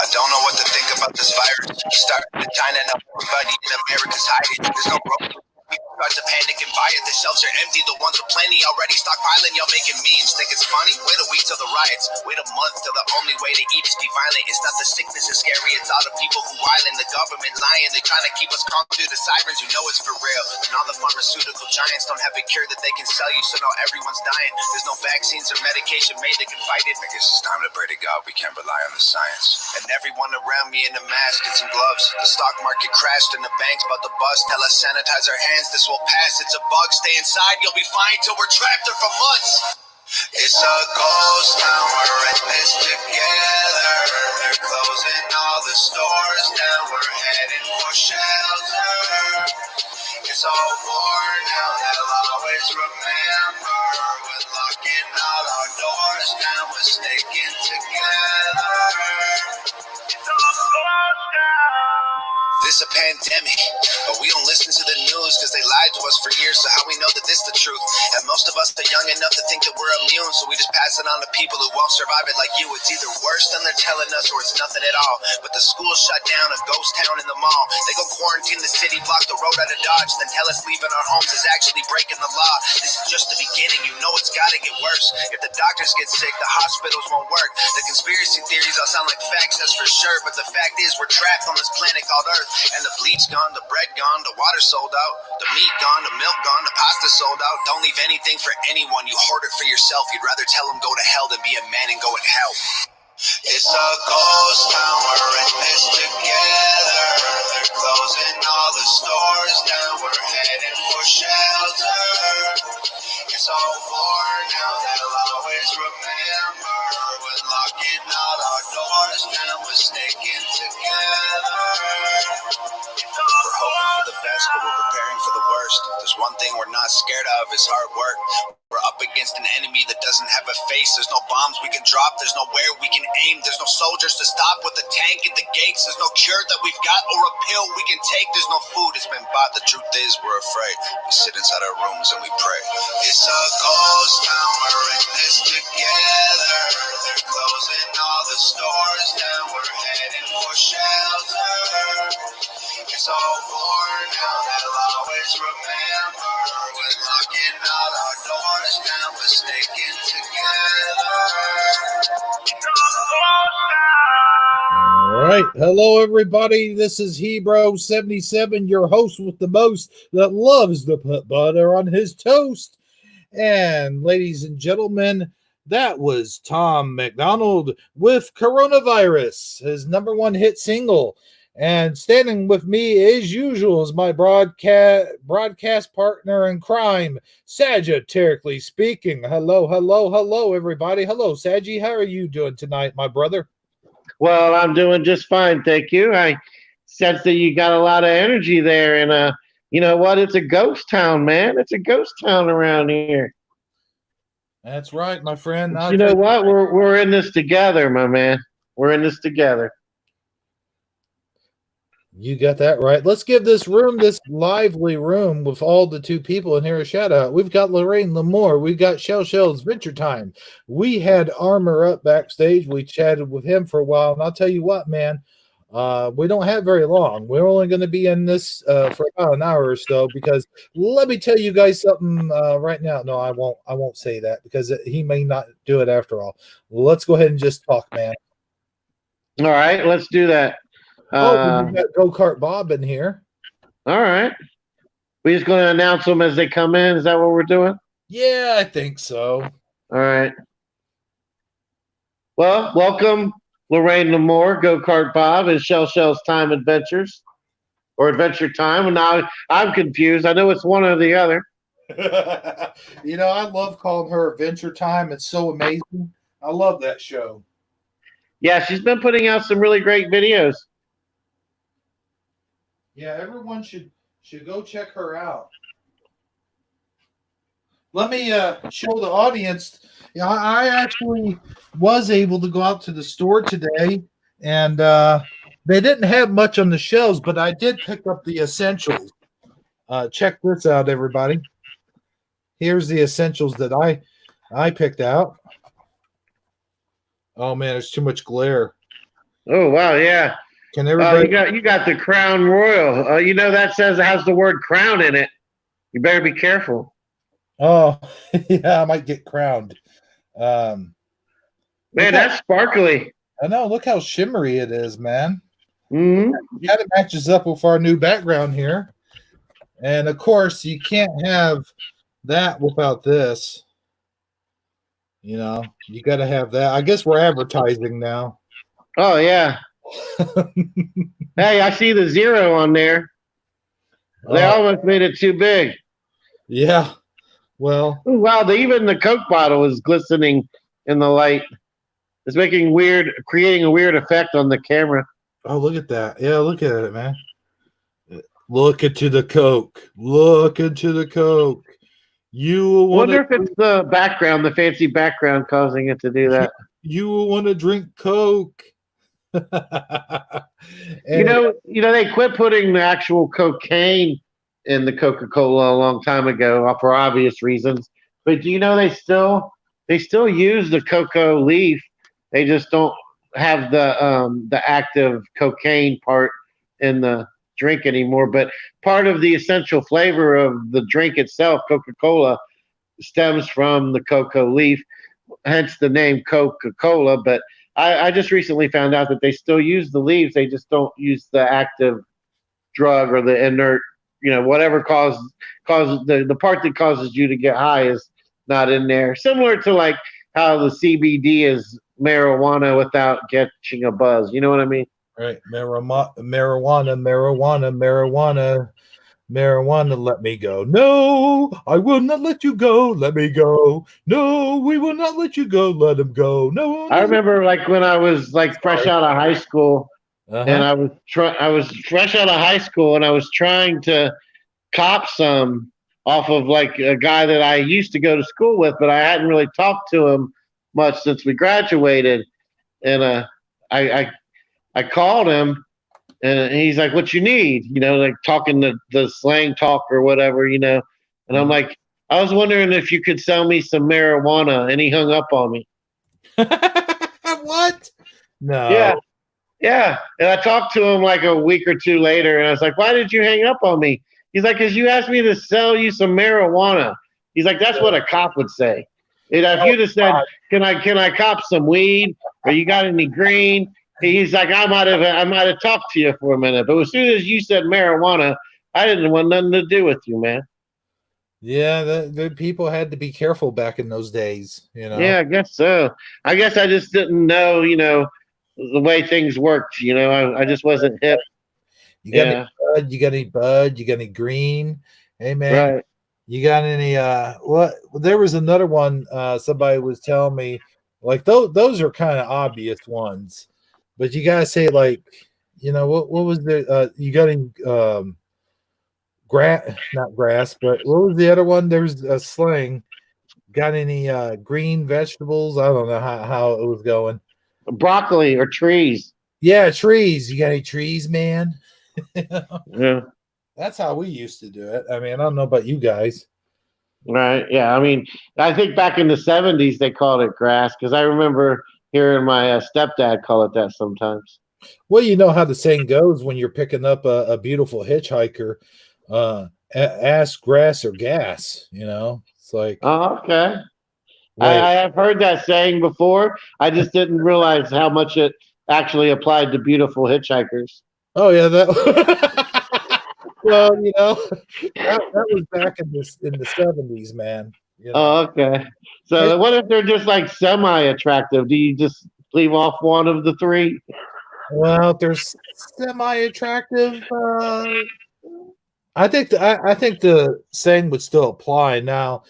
I don't know what to think about this virus. Started in China, now everybody in America's hiding. There's no road. People start to panic and buy it. The shelves are empty. The ones with plenty already stockpiling. Y'all making memes. Think it's funny? Wait a week till the riots. Wait a month till the only way to eat is be violent. It's not the sickness is scary. It's all the people who whiling. The government lying. They trying to keep us calm through the sirens. You know it's for real. And all the pharmaceutical giants don't have a cure that they can sell you. So now everyone's dying. There's no vaccines or medication made that can fight it. I guess it's time to pray to God. We can't rely on the science. And everyone around me in a mask and some gloves. The stock market crashed and the bank's about to bust. Tell us sanitize our hands. This will pass. It's a bug. Stay inside. You'll be fine till we're trapped there for months. It's a ghost town. We're in this together. They're closing all the stores down. We're heading for shelter. It's all war now. They'll always remember. We're locking all our doors down. We're sticking together. It's all ghost town. This a pandemic, but we don't listen to the news because they lied to us for years, so how we know that this the truth? And most of us are young enough to think that we're immune, so we just pass it on to people who won't survive it like you. It's either worse than they're telling us or it's nothing at all. But the school shut down, a ghost town in the mall. They go quarantine the city, block the road out of Dodge, then tell us leaving our homes is actually breaking the law. This is just the beginning, you know it's gotta get worse. If the doctors get sick, the hospitals won't work. The conspiracy theories all sound like facts, that's for sure, but the fact is we're trapped on this planet called Earth. And the bleach gone, the bread gone, the water sold out, the meat gone, the milk gone, the pasta sold out. Don't leave anything for anyone. You hoard it for yourself. You'd rather tell them go to hell than be a man and go in hell. It's a ghost town. We're in this together. They're closing all the stores down. We're heading for shelter. It's all war now. They'll always remember. We're locking all our doors down. We're sticking together. We're hoping for the best, but we're preparing for the worst. There's one thing we're not scared of, is hard work. We're up against an enemy that doesn't have a face. There's no bombs we can drop. There's nowhere we can aim. There's no soldiers to stop with a tank at the gates. There's no cure that we've got or a pill we can take. There's no food. It's been bought. The truth is we're afraid. We sit inside our rooms and we pray. It's a ghost town. We're in this together. They're closing all the stores down. We're heading for shelter. It's all war now. They'll always remember. We're locking all our doors down. We're sticking together. All right. Hello, everybody. This is Hebro77, your host with the most that loves to put butter on his toast. And ladies and gentlemen, that was Tom McDonald with Coronavirus, his number one hit single. And standing with me, as usual, is my broadcast partner in crime, Sagittarically speaking. Hello, everybody. Hello, Saggy. How are you doing tonight, my brother? Well, I'm doing just fine, thank you. I sense that you got a lot of energy there, and you know what? It's a ghost town, man. It's a ghost town around here. That's right, my friend. You know what? We're in this together, my man. We're in this together. You got that right. Let's give this lively room with all the two people in here a shout out. We've got Lorraine Lamore. We've got Shell's Venture Time. We had Armor up backstage. We chatted with him for a while. And I'll tell you what, man, we don't have very long. We're only going to be in this for about an hour or so, because let me tell you guys something right now. No, I won't say that, because he may not do it after all. Let's go ahead and just talk, man. All right, let's do that. We got Go-Kart Bob in here. All right. We're just going to announce them as they come in. Is that what we're doing? Yeah, I think so. All right. Well, welcome, Lorraine Lamore, Go-Kart Bob, and Shell's Time Adventures, or Adventure Time. And now I'm confused. I know it's one or the other. You know, I love calling her Adventure Time. It's so amazing. I love that show. Yeah, she's been putting out some really great videos. Yeah, everyone should go check her out. Let me show the audience. Yeah, I actually was able to go out to the store today, and they didn't have much on the shelves, but I did pick up the essentials. Check this out, everybody. Here's the essentials that I picked out. Oh man, there's too much glare. Oh wow, yeah. Can everybody? You got the Crown Royal. You know that says it has the word crown in it. You better be careful. Oh, yeah, I might get crowned. Look Man, how that's sparkly. I know. Look how shimmery it is, man. Mm-hmm. Kind of matches up with our new background here, and of course, you can't have that without this. You got to have that. I guess we're advertising now. Oh yeah. Hey, I see the zero on there. They Oh, almost made it too big. yeah. Well, Ooh, wow, even the Coke bottle is glistening in the light. It's creating a weird effect on the camera. oh, look at that. Yeah, look at it, man. Look into the Coke. Look into the Coke. You will I want to wonder if it's the background, the fancy background, causing it to do that. you will want to drink Coke. And They quit putting the actual cocaine in the Coca-Cola a long time ago for obvious reasons. But do you know they still use the cocoa leaf? They just don't have the active cocaine part in the drink anymore. But part of the essential flavor of the drink itself, Coca-Cola, stems from the cocoa leaf, hence the name Coca-Cola. But I just recently found out that they still use the leaves. They just don't use the active drug or the inert, whatever causes the part that causes you to get high is not in there. Similar to like how the CBD is marijuana without catching a buzz. You know what I mean? right, marijuana, let me go. No, I will not let you go. Let me go. No, we will not let you go. Let him go. No, I no. remember like when I was like fresh Sorry. out of high school, and Uh-huh. I was fresh out of high school, and I was trying to cop some off of like a guy that I used to go to school with, but I hadn't really talked to him much since we graduated. And I, I I called him, and he's like, "What you need?" Like talking the slang talk or whatever. And I'm like, "I was wondering if you could sell me some marijuana," and he hung up on me. What? No. Yeah, yeah. And I talked to him like a week or two later, and I was like, "Why did you hang up on me?" He's like, "Cause you asked me to sell you some marijuana." He's like, "That's what a cop would say." And if Oh, you'd have said, "Can I cop some weed?" or "You got any green?" He's like, I might have talked to you for a minute, but as soon as you said marijuana, I didn't want nothing to do with you, man. yeah, the people had to be careful back in those days. Yeah, I guess so. I guess I just didn't know, the way things worked. I just wasn't hip. You got any Yeah, bud? You got any bud? You got any green? Hey man, right. you got any what there was another one somebody was telling me like those are kind of obvious ones. But you gotta say like, what was the you got any grass not grass, but what was the other one? There was a slang. Got any green vegetables? I don't know how it was going. Broccoli or trees. Yeah, trees. You got any trees, man? Yeah, That's how we used to do it. I mean, I don't know about you guys. right. Yeah, I mean, I think back in the '70s they called it grass because I remember hearing my stepdad call it that sometimes. Well, you know how the saying goes when you're picking up a beautiful hitchhiker, ask grass or gas. It's like, Oh, okay. wait, I have heard that saying before. I just didn't realize how much it actually applied to beautiful hitchhikers. oh yeah, that. Well, that was back in the 70s, man. Oh, okay. It, So what if they're just like semi-attractive? Do you just leave off one of the three? well, if they're semi-attractive. I think the saying would still apply now.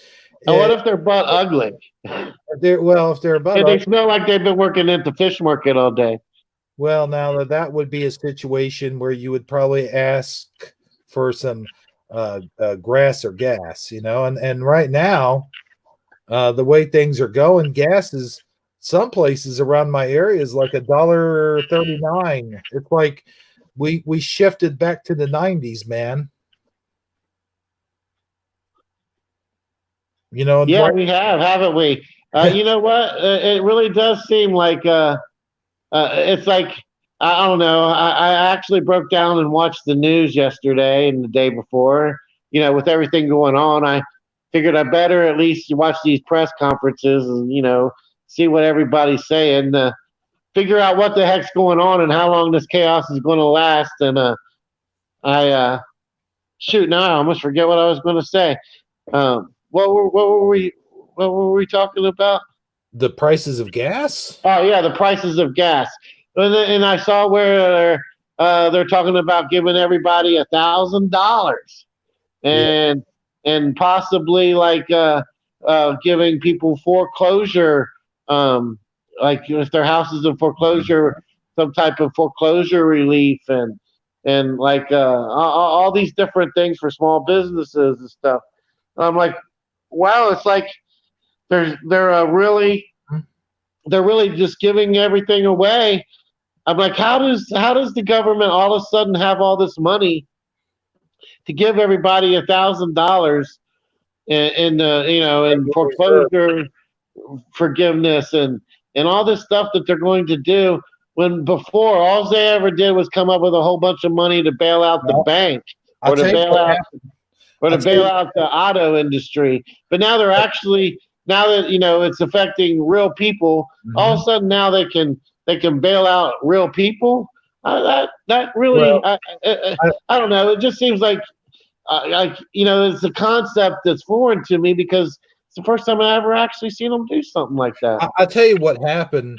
And what If if they're butt ugly? if they're above. And they smell like they've been working at the fish market all day. Well, now that would be a situation where you would probably ask for some grass or gas, and right now, the way things are going, gas is some places around my area is like $1.39. It's like we shifted back to the 90s, man. And Yeah, right, we have, haven't we? You know what? It really does seem like it's like I don't know. I actually broke down and watched the news yesterday and the day before. With everything going on, I figured I better at least watch these press conferences and see what everybody's saying. Figure out what the heck's going on and how long this chaos is going to last. And I shoot, now I almost forget what I was going to say. What were we talking about? The prices of gas? Oh yeah, the prices of gas. And I saw where they're talking about giving everybody $1,000 Yeah. and possibly like giving people foreclosure, like if their house is in foreclosure, some type of foreclosure relief and like all these different things for small businesses and stuff. I'm like, wow, it's like they're really just giving everything away. I'm like, how does the government all of a sudden have all this money to give everybody $1,000 in foreclosure forgiveness and all this stuff that they're going to do when before all they ever did was come up with a whole bunch of money to bail out the Well, bank I'll or to tell you bail what out happened. or to I'll tell bail you, out the auto industry. But now they're actually now that it's affecting real people. All of a sudden now they can bail out real people. That really well, I, I don't know. It just seems like it's a concept that's foreign to me because it's the first time I ever actually seen them do something like that. I'll tell you what happened,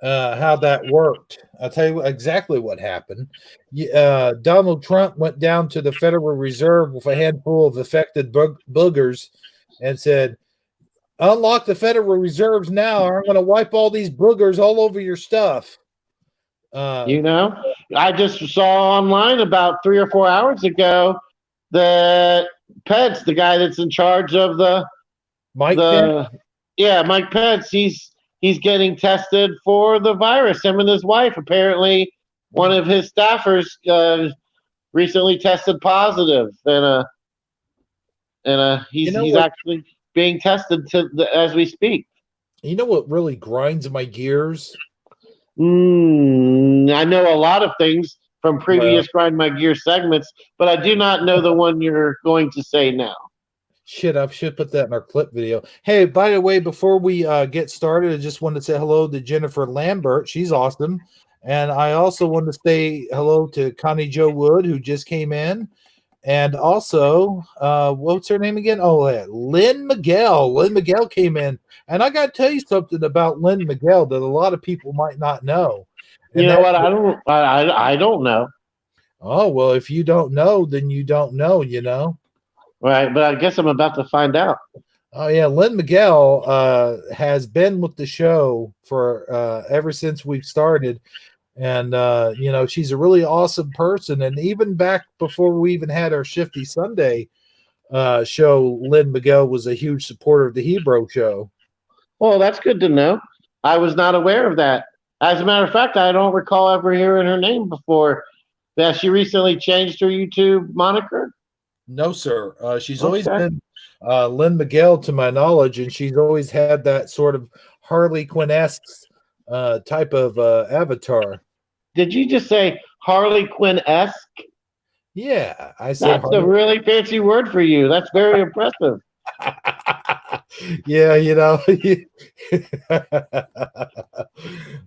how that worked. I'll tell you exactly what happened. Donald Trump went down to the Federal Reserve with a handful of affected boogers and said, unlock the Federal Reserves now, or I'm going to wipe all these boogers all over your stuff. You know, I just saw online about 3 or 4 hours ago that Pence, the guy that's in charge of Mike Pence? the yeah, Mike Pence, he's getting tested for the virus. Him and his wife, apparently, one of his staffers recently tested positive, and You know he's what? actually being tested as we speak. You know what really grinds my gears? I know a lot of things from Well, previous Grind My Gear segments, but I do not know the one you're going to say now. shit, I should put that in our clip video. Hey, by the way, before we get started, I just wanted to say hello to Jennifer Lambert. She's awesome. And I also want to say hello to Connie Joe Wood, who just came in. And also, what's her name again? Oh, Lynn Miguel. Lynn Miguel came in. And I got to tell you something about Lynn Miguel that a lot of people might not know. You And know that, what? I don't know. oh, well, if you don't know, then you don't know, you know. Right, but I guess I'm about to find out. Oh yeah, Lynn Miguel has been with the show for ever since we've started, and she's a really awesome person. And even back before we even had our Shifty Sunday show, Lynn Miguel was a huge supporter of the Hebrew show. Well, that's good to know. I was not aware of that. As a matter of fact, I don't recall ever hearing her name before. That she recently changed her YouTube moniker. No, sir. She's always Okay. been Lynn Miguel, to my knowledge, and she's always had that sort of Harley Quinn-esque type of avatar. Did you just say Harley Quinn esque? Yeah, I said That's a Harley. really fancy word for you. That's very impressive. Yeah,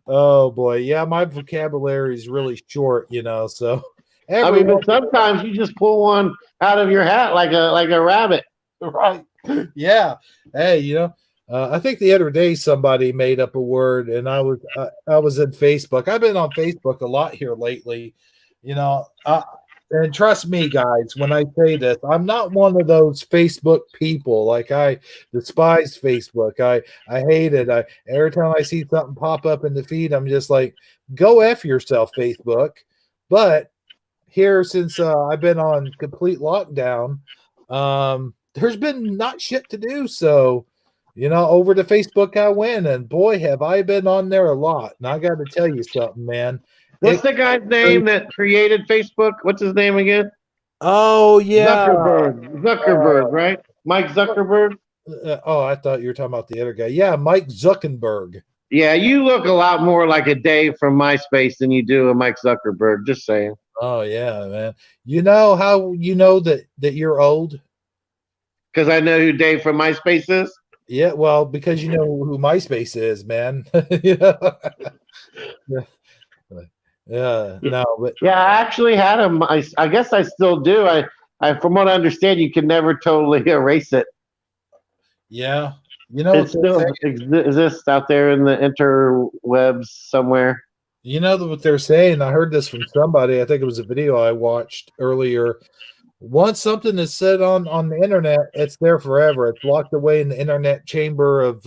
oh boy, yeah, my vocabulary is really short, so I mean, everyone. but sometimes you just pull one out of your hat like a rabbit. Right, yeah. Hey, I think the other day somebody made up a word, and I was in Facebook. I've been on Facebook a lot here lately, and trust me, guys, when I say this, I'm not one of those Facebook people. Like, I despise Facebook. I hate it. Every time I see something pop up in the feed, I'm just like, go F yourself, Facebook. But here, since I've been on complete lockdown, there's been not shit to do. So, over to Facebook I went, and boy, have I been on there a lot. And I got to tell you something, man. What's the guy's name that created Facebook? What's his name again? Oh yeah. Zuckerberg, right? Mike Zuckerberg. Oh, I thought you were talking about the other guy. Yeah, Mike Zuckerberg. Yeah, you look a lot more like a Dave from MySpace than you do a Mike Zuckerberg. Just saying. Oh yeah, man. You know how you know that you're old? Because I know who Dave from MySpace is. Yeah, well, because you know who MySpace is, man. Yeah. Yeah, no, but Yeah, I actually had him. I guess I still do. From what I understand, you can never totally erase it. yeah, you know It what they're saying. still exists out there in the interwebs somewhere. You know what they're saying. I heard this from somebody. I think it was a video I watched earlier. Once something is said on the internet, it's there forever. It's locked away in the internet chamber of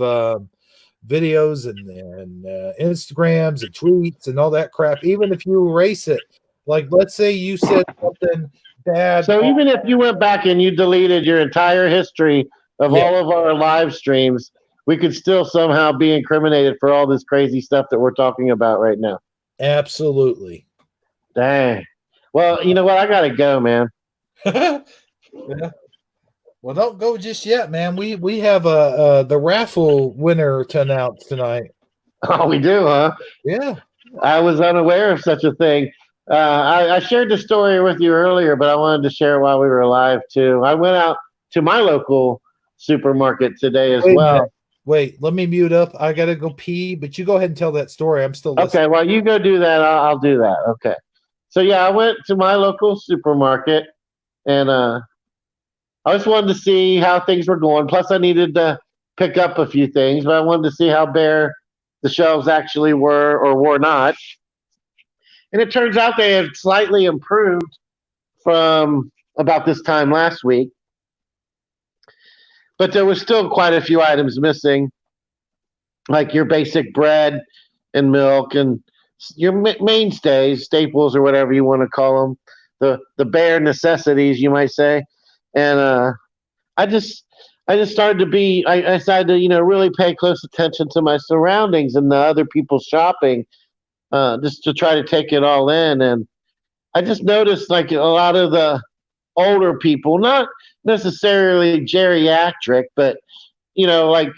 videos and Instagrams and tweets and all that crap. Even if you erase it, like let's say you said something bad. So even if you went back and you deleted your entire history of Yeah, all of our live streams, we could still somehow be incriminated for all this crazy stuff that we're talking about right now. absolutely. Dang. Well, you know what? I gotta go, man. Yeah. Well, don't go just yet, man. We have the raffle winner to announce tonight. Oh, we do, huh? Yeah. I was unaware of such a thing. I shared the story with you earlier, but I wanted to share it while we were live too. I went out to my local supermarket today as Wait a minute. well. Wait, let me mute up. I gotta go pee, but you go ahead and tell that story. I'm still listening. Okay, while you go do that, I'll do that. Okay. So yeah, I went to my local supermarket and I just wanted to see how things were going. Plus, I needed to pick up a few things, but I wanted to see how bare the shelves actually were or were not. And it turns out they have slightly improved from about this time last week, but there was still quite a few items missing, like your basic bread and milk and your mainstays, staples, or whatever you want to call them, the bare necessities, you might say. And I just I just started to be I decided to really pay close attention to my surroundings and the other people's shopping, just to try to take it all in. And I just noticed like a lot of the older people, not necessarily geriatric, but like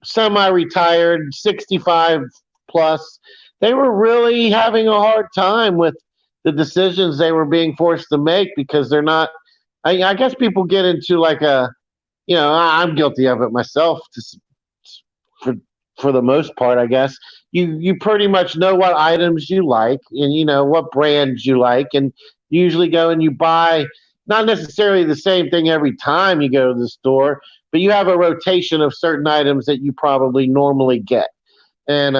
semi-retired, 65 plus, they were really having a hard time with the decisions they were being forced to make because they're not. I guess people get into like I'm guilty of it myself. For for the most part, I guess you pretty much know what items you like and what brands you like, and you usually go and you buy not necessarily the same thing every time you go to the store, but you have a rotation of certain items that you probably normally get. And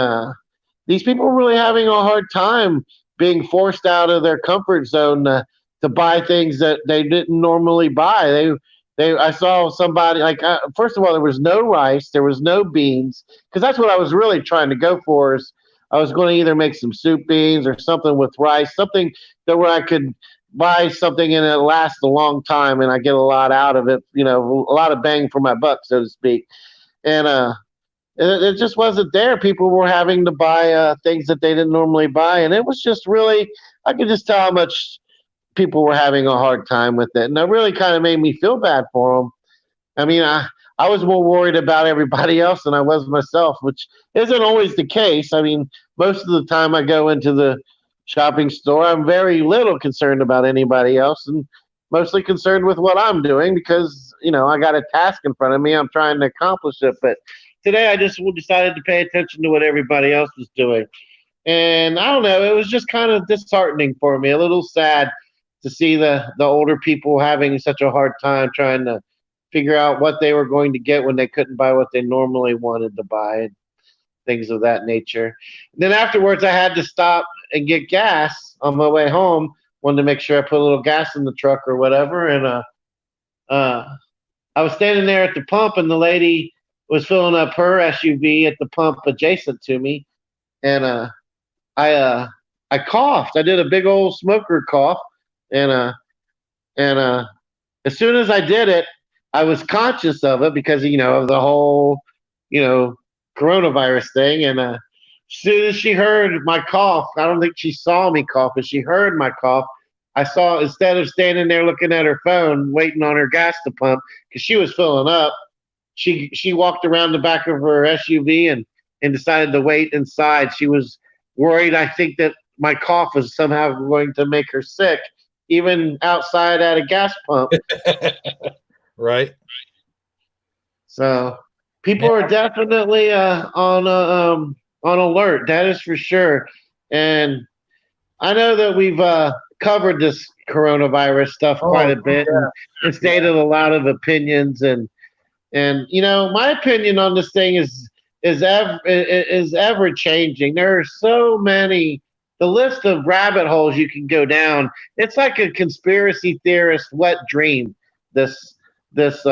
these people are really having a hard time being forced out of their comfort zone to buy things that they didn't normally buy. I saw somebody like first of all, there was no rice, there was no beans, because that's what I was really trying to go for. Is I was going to either make some soup beans or something with rice, something that where I could buy something and it lasts a long time and I get a lot out of it, a lot of bang for my buck, so to speak. And it just wasn't there. People were having to buy things that they didn't normally buy, and it was just really, I could just tell how much people were having a hard time with it, and it really kind of made me feel bad for them. I mean, I was more worried about everybody else than I was myself, which isn't always the case. I mean, most of the time I go into the shopping store, I'm very little concerned about anybody else and mostly concerned with what I'm doing because, I got a task in front of me. I'm trying to accomplish it. But today I just decided to pay attention to what everybody else was doing. And I don't know, it was just kind of disheartening for me, a little sad to see the older people having such a hard time trying to figure out what they were going to get when they couldn't buy what they normally wanted to buy and things of that nature. And then afterwards, I had to stop and get gas on my way home. Wanted to make sure I put a little gas in the truck or whatever. And uh, I was standing there at the pump, and the lady was filling up her SUV at the pump adjacent to me. And I uh, I coughed. I did a big old smoker cough, and as soon as I did it, I was conscious of it because of the whole you know coronavirus thing. And as soon as she heard my cough, I don't think she saw me cough, but she heard my cough. I saw, instead of standing there looking at her phone, waiting on her gas to pump because she was filling up, she walked around the back of her SUV and and decided to wait inside. She was worried, I think, that my cough was somehow going to make her sick, even outside at a gas pump. Right. So people Now, are definitely on alert. That is for sure. And I know that we've covered this coronavirus stuff quite oh, a bit yeah. and stated a lot of opinions. And my opinion on this thing is ever changing. There are so many. The list of rabbit holes you can go down. It's like a conspiracy theorist wet dream. This this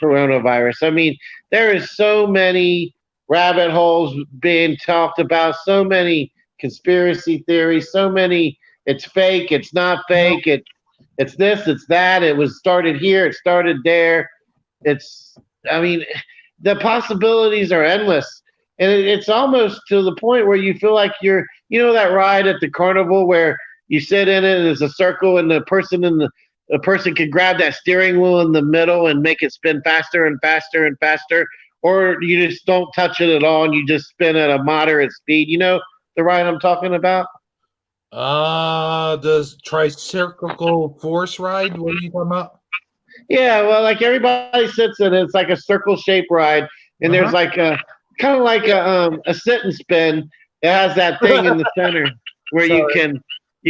coronavirus. I mean, there is so many rabbit holes being talked about. So many conspiracy theories. So many. It's fake. It's not fake. It's this. It's that. It was started here. It started there. It's I mean, the possibilities are endless. And it's almost to the point where you feel like that ride at the carnival where you sit in it and there's a circle and the person can grab that steering wheel in the middle and make it spin faster and faster and faster, or you just don't touch it at all and you just spin at a moderate speed. You know the ride I'm talking about? Does tricyclical force ride? What are you talking about? Yeah, well, like everybody sits in it. It's like a circle shaped ride, and there's Uh-huh. like a kind of like a sit and spin. It has that thing in the center where you Sorry.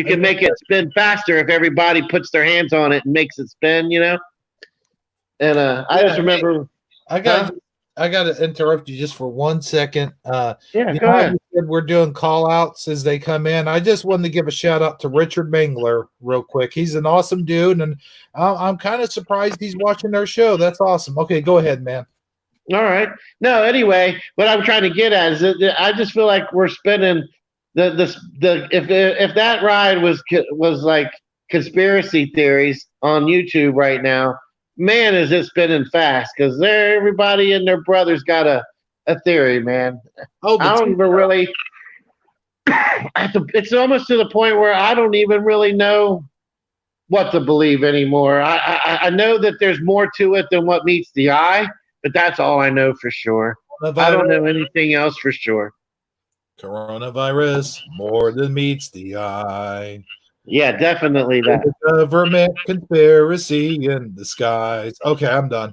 can make it spin faster if everybody puts their hands on it and makes it spin. And I Yeah, just remember, I huh? got to interrupt you just for 1 second. Yeah, You go know how ahead. you said we're doing call outs as they come in? I just wanted to give a shout out to Richard Mangler real quick. He's an awesome dude, and I'm kind of surprised he's watching our show. That's awesome. Okay, go ahead, man. All right. No, anyway, what I'm trying to get at is that I just feel like we're spinning the if that ride was like conspiracy theories on YouTube right now, man, is it spinning fast because everybody and their brothers got a theory, man. Oh, the I don't even really. It's almost to the point where I don't even really know what to believe anymore. I know that there's more to it than what meets the eye, but that's all I know for sure. I don't coronavirus, know anything else for sure. coronavirus, more than meets the eye. Yeah, definitely that. The government conspiracy in the skies. Okay, I'm done.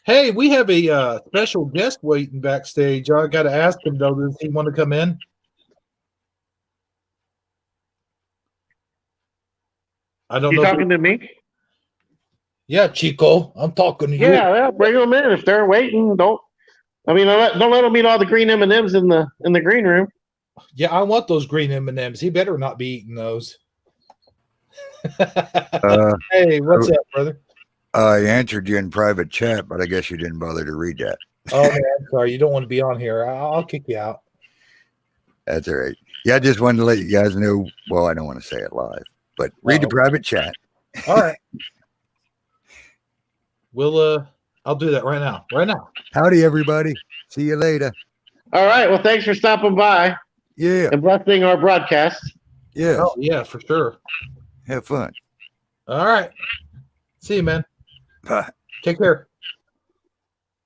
Hey, we have a special guest waiting backstage. I got to ask him though. Does he want to come in? I don't You know if. talking to me? Yeah, Chico, I'm talking to you. Yeah, well, bring them in if they're waiting. Don't. I mean, don't let them eat all the green M&Ms in the green room. Yeah, I want those green M&Ms. He better not be eating those. Uh, Hey, what's up, brother? I answered you in private chat, but I guess you didn't bother to read that. Oh man, I'm sorry. You don't want to be on here. I'll kick you out. That's all right. Yeah, I just wanted to let you guys know. Well, I don't want to say it live, but read the Uh-oh. private chat. All right. I'll do that right now. Right now. Howdy, everybody. See you later. All right. Well, thanks for stopping by Yeah. and blessing our broadcast. Yes. Oh yeah, for sure. Have fun. All right. See you, man. Bye. Take care.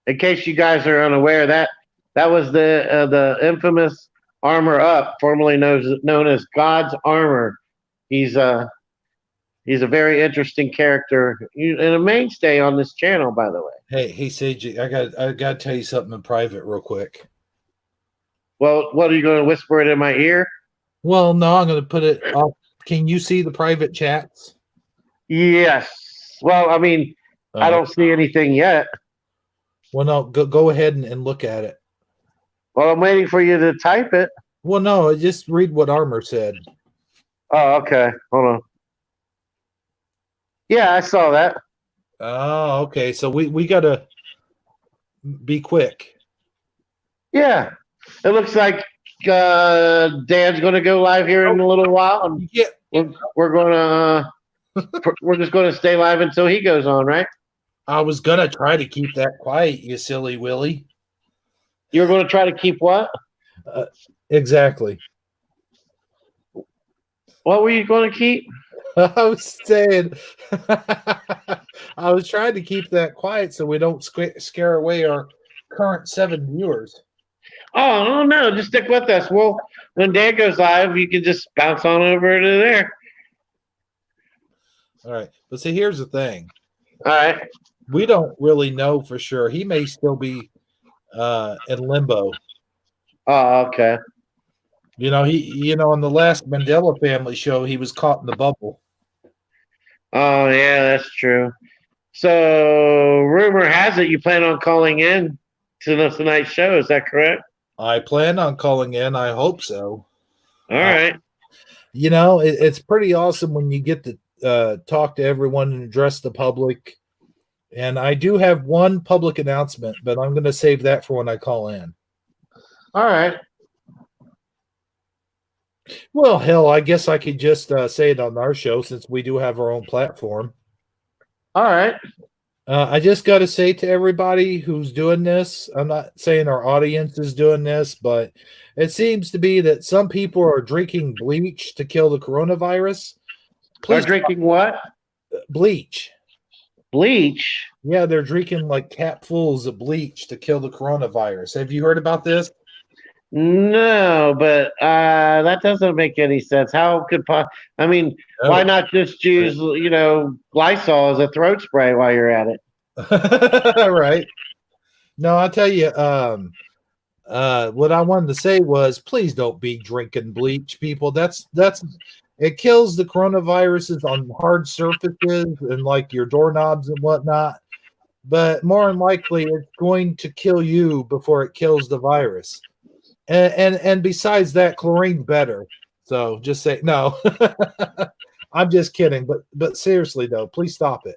In case you guys are unaware, that was the infamous Armor Up, formerly known as God's Armor. He's a very interesting character and a mainstay on this channel, by the way. Hey, Sage, I got to tell you something in private real quick. Well, what are you going to whisper it in my ear? Well, no, I'm going to put it off. Can you see the private chats? Yes. Well, I mean, I don't see anything yet. Well, no, go ahead and look at it. Well, I'm waiting for you to type it. Well, no, just read what Armor said. Oh, okay. Hold on. Yeah, I saw that. Oh, okay. So we got to be quick. Yeah. It looks like Dan's going to go live here in a little while, and Yeah. we're going to we're just going to stay live until he goes on, right? I was going to try to keep that quiet, you silly Willie. You're going to try to keep what? Exactly. What were you going to keep? I was saying, I was trying to keep that quiet so we don't scare away our current 7 viewers. Oh no, just stick with us. Well, when Dan goes live, you can just bounce on over to there. All right. But see, here's the thing. All right. We don't really know for sure. He may still be in limbo. Oh, okay. On the last Mandela Family show, he was caught in the bubble. Oh yeah, that's true. So rumor has it you plan on calling in to tonight's show. Is that correct? I plan on calling in. I hope so. All right. It's pretty awesome when you get to talk to everyone and address the public. And I do have one public announcement, but I'm going to save that for when I call in. All right. Well, hell, I guess I could just say it on our show since we do have our own platform. All right. I just got to say to everybody who's doing this, I'm not saying our audience is doing this, but it seems to be that some people are drinking bleach to kill the coronavirus. Are drinking what? Bleach. Bleach? Yeah, they're drinking like capfuls of bleach to kill the coronavirus. Have you heard about this? No, but that doesn't make any sense. How could why not just use Lysol as a throat spray while you're at it? Right. No, I'll tell you, what I wanted to say was please don't be drinking bleach, people. That's it kills the coronaviruses on hard surfaces and like your doorknobs and whatnot. But more than likely it's going to kill you before it kills the virus. And besides that, chlorine's better. So just say no. I'm just kidding, but seriously though, please stop it.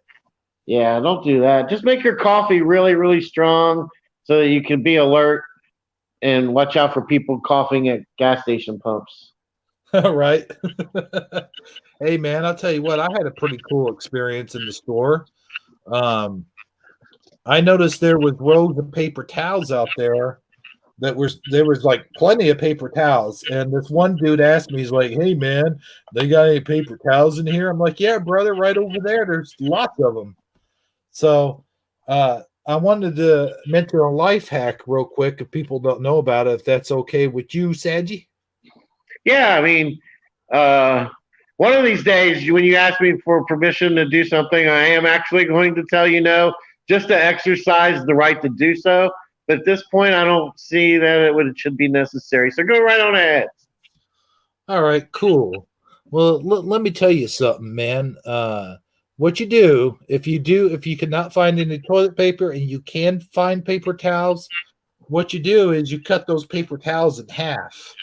Yeah, don't do that. Just make your coffee really, really strong so that you can be alert and watch out for people coughing at gas station pumps. Right. Hey man, I'll tell you what, I had a pretty cool experience in the store. I noticed there was rows of paper towels out there there was like plenty of paper towels. And this one dude asked me, he's like, hey man, they got any paper towels in here? I'm like, yeah, brother, right over there. There's lots of them. So I wanted to mention a life hack real quick if people don't know about it, if that's okay with you, Saji. Yeah, I mean, one of these days when you ask me for permission to do something, I am actually going to tell you no, just to exercise the right to do so. But at this point, I don't see that it should be necessary. So go right on ahead. All right, cool. Well, let me tell you something, man. What you do, if you cannot find any toilet paper and you can find paper towels, what you do is you cut those paper towels in half.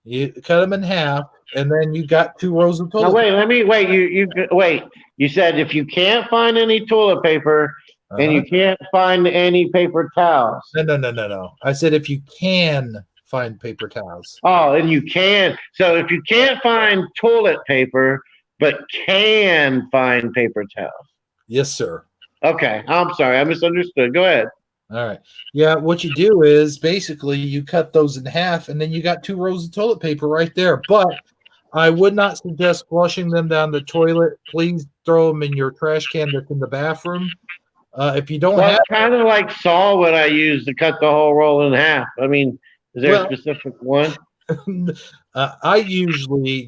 You cut them in half, and then you got 2 rows of toilet paper. Let me wait. You wait. You said if you can't find any toilet paper and you can't find any paper towels. No. I said if you can find paper towels. Oh, and you can. So if you can't find toilet paper but can find paper towels. Yes, sir. Okay. I'm sorry. I misunderstood. Go ahead. All right. Yeah, what you do is basically you cut those in half and then you got 2 rows of toilet paper right there. But I would not suggest flushing them down the toilet. Please throw them in your trash can that's in the bathroom. If you don't have, kind of like saw what I use to cut the whole roll in half. I mean, is there a specific one? I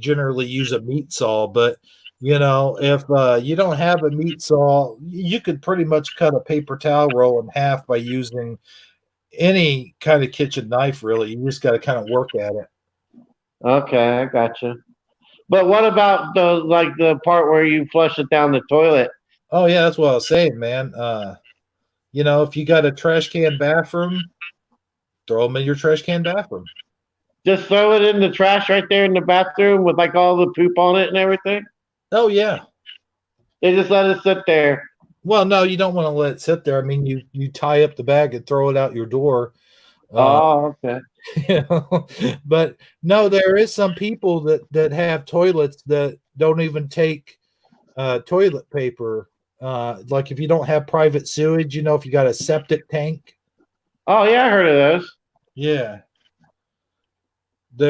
generally use a meat saw, but if you don't have a meat saw, you could pretty much cut a paper towel roll in half by using any kind of kitchen knife. Really, you just got to kind of work at it. Okay, I gotcha. But what about the part where you flush it down the toilet? Oh yeah, that's what I was saying, man. If you got a trash can bathroom, throw them in your trash can bathroom. Just throw it in the trash right there in the bathroom with like all the poop on it and everything? Oh yeah. They just let it sit there. Well, no, you don't want to let it sit there. I mean, you tie up the bag and throw it out your door. Okay. But no, there is some people that have toilets that don't even take toilet paper. Like if you don't have private sewage, if you got a septic tank. Oh yeah, I heard of those. Yeah.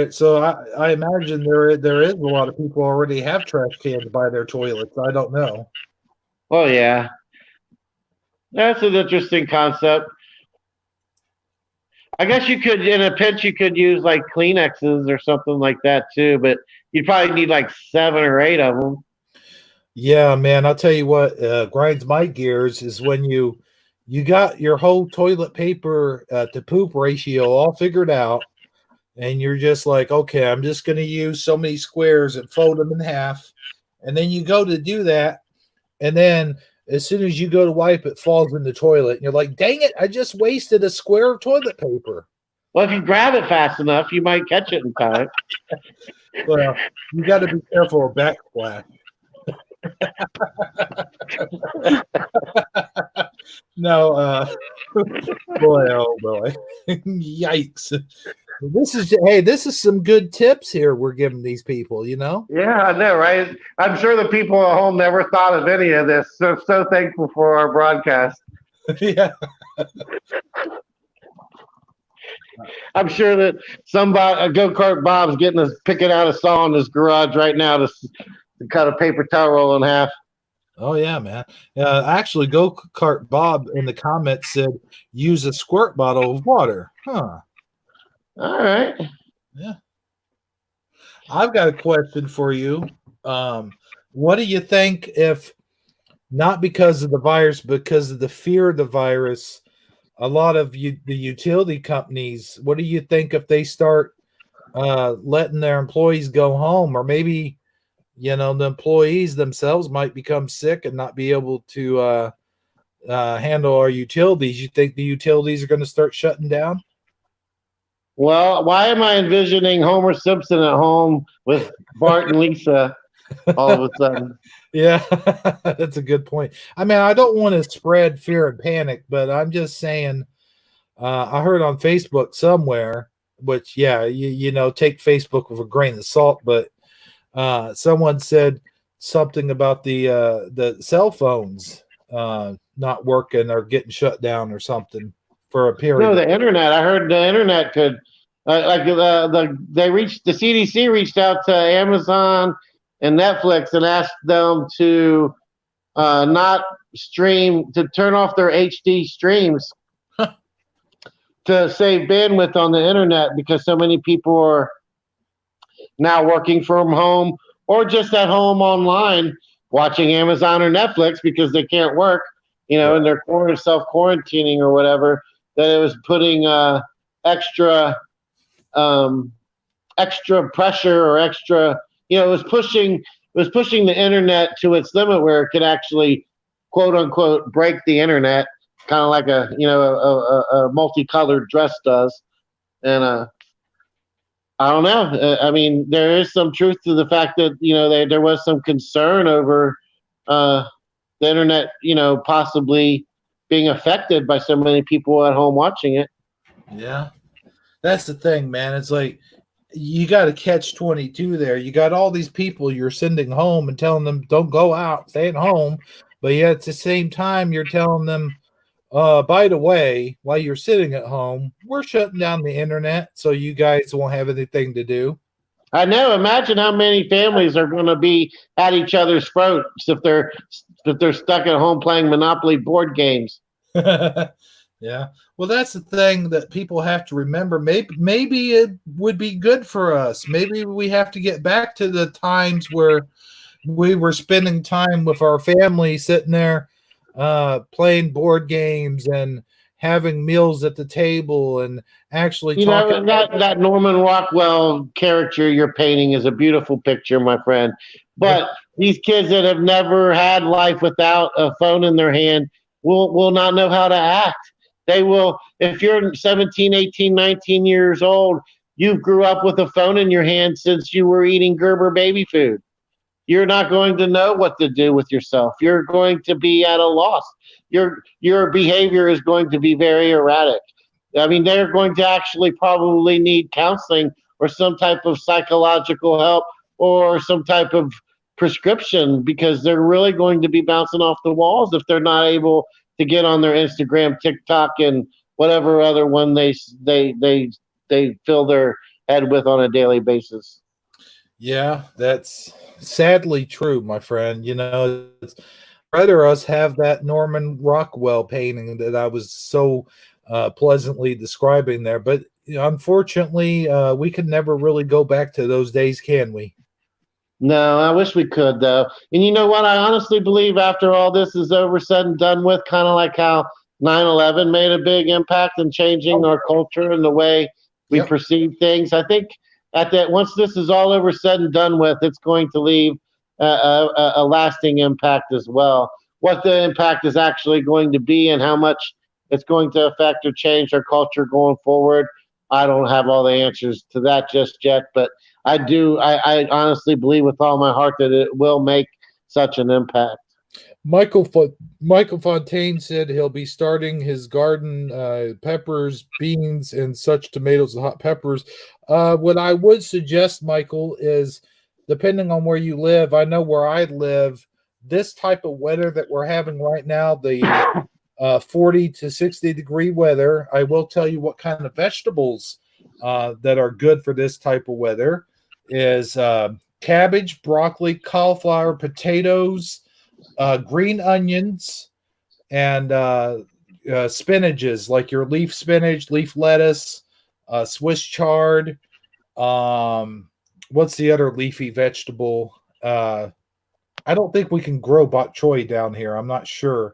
So I imagine there is a lot of people already have trash cans by their toilets. I don't know. Oh yeah, that's an interesting concept. I guess you could, in a pinch, you could use like Kleenexes or something like that too, but you'd probably need like 7 or 8 of them. Yeah, man, I'll tell you what grinds my gears is when you got your whole toilet paper to poop ratio all figured out, and you're just like, okay, I'm just going to use so many squares and fold them in half, and then you go to do that, and then as soon as you go to wipe, it falls in the toilet, and you're like, dang it, I just wasted a square of toilet paper. Well, if you grab it fast enough, you might catch it in time. Well, you got to be careful of backsplash. No, boy, oh boy, yikes! This is some good tips here we're giving these people. You know, Yeah, I know, right? I'm sure the people at home never thought of any of this. So thankful for our broadcast. yeah, I'm sure that somebody, a go-kart Bob's picking out a saw in his garage right now to cut a paper towel roll in half. oh yeah, man. Actually, Go Kart Bob in the comments said use a squirt bottle of water. Huh? All right. Yeah. I've got a question for you. What do you think if not because of the virus, because of the fear of the virus? A lot of the utility companies, what do you think if they start letting their employees go home, or maybe the employees themselves might become sick and not be able to handle our utilities? You think the utilities are going to start shutting down? Well, why am I envisioning Homer Simpson at home with Bart and Lisa all of a sudden? Yeah, that's a good point. I mean, I don't want to spread fear and panic, but I'm just saying. I heard on Facebook somewhere, which yeah, take Facebook with a grain of salt, but someone said something about the cell phones not working or getting shut down or something for a period. No, the internet. I heard the internet could, the CDC reached out to Amazon and Netflix and asked them to not to turn off their HD streams to save bandwidth on the internet because so many people are now working from home or just at home online watching Amazon or Netflix because they can't work, and they're self quarantining or whatever. That it was putting extra pressure or extra, it was pushing the internet to its limit where it could actually quote unquote break the internet, kind of like a multicolored dress does. And I don't know. I mean, there is some truth to the fact that there was some concern over the internet, possibly being affected by so many people at home watching it. Yeah, that's the thing, man. It's like you got to catch 22 there. You got all these people you're sending home and telling them don't go out, stay at home, but yet at the same time you're telling them, by the way, while you're sitting at home, we're shutting down the internet so you guys won't have anything to do. I know. Imagine how many families are going to be at each other's throats if they're stuck at home playing Monopoly board games. Yeah. Well, that's the thing that people have to remember. Maybe it would be good for us. Maybe we have to get back to the times where we were spending time with our family, sitting there, playing board games and having meals at the table and actually talking. That Norman Rockwell character you're painting is a beautiful picture, my friend. But these kids that have never had life without a phone in their hand will not know how to act. They will, if you're 17, 18, 19 years old, you grew up with a phone in your hand since you were eating Gerber baby food. You're not going to know what to do with yourself. You're going to be at a loss. Your behavior is going to be very erratic. I mean, they're going to actually probably need counseling or some type of psychological help or some type of prescription because they're really going to be bouncing off the walls if they're not able to get on their Instagram, TikTok, and whatever other one they fill their head with on a daily basis. Yeah, that's sadly true, my friend. It's rather us have that Norman Rockwell painting that I was so pleasantly describing there. But unfortunately, we can never really go back to those days, can we? No, I wish we could though. And you know what? I honestly believe after all this is over, said and done with, kind of like how 9/11 made a big impact in changing our culture and the way we Yep. perceive things. I think at that once this is all over, said and done with, it's going to leave a lasting impact as well. What the impact is actually going to be and how much it's going to affect or change our culture going forward, I don't have all the answers to that just yet, but I do. I honestly believe with all my heart that it will make such an impact. Michael Fontaine said he'll be starting his garden, peppers, beans, and such tomatoes and hot peppers. What I would suggest, Michael, is depending on where you live. I know where I live, this type of weather that we're having right now, the 40 to 60-degree weather. I will tell you what kind of vegetables that are good for this type of weather is cabbage, broccoli, cauliflower, potatoes, green onions, and spinaches like your leaf spinach, leaf lettuce, Swiss chard. What's the other leafy vegetable? I don't think we can grow bok choy down here. I'm not sure.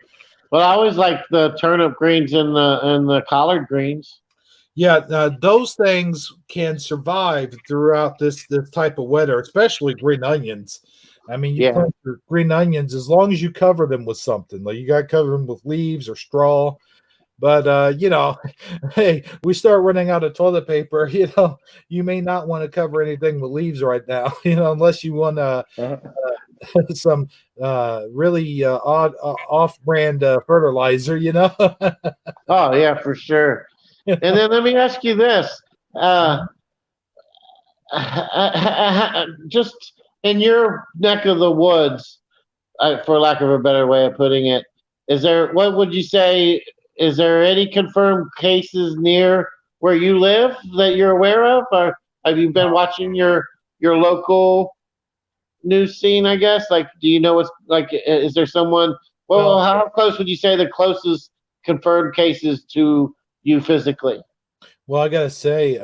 Well, I always like the turnip greens and the collard greens. Yeah, those things can survive throughout this type of weather, especially green onions. I mean, you Yeah. plant your green onions as long as you cover them with something. Like you got to cover them with leaves or straw. But hey, we start running out of toilet paper. You may not want to cover anything with leaves right now. Unless you want some really odd off-brand fertilizer. Oh yeah, for sure. And then let me ask you this: uh, just in your neck of the woods, for lack of a better way of putting it, is there? What would you say? Is there any confirmed cases near where you live that you're aware of, or have you been watching your local news scene? I guess. Like, do you know what's like? Is there someone? Well, Well, how close would you say the closest confirmed cases to you physically? well, I gotta say,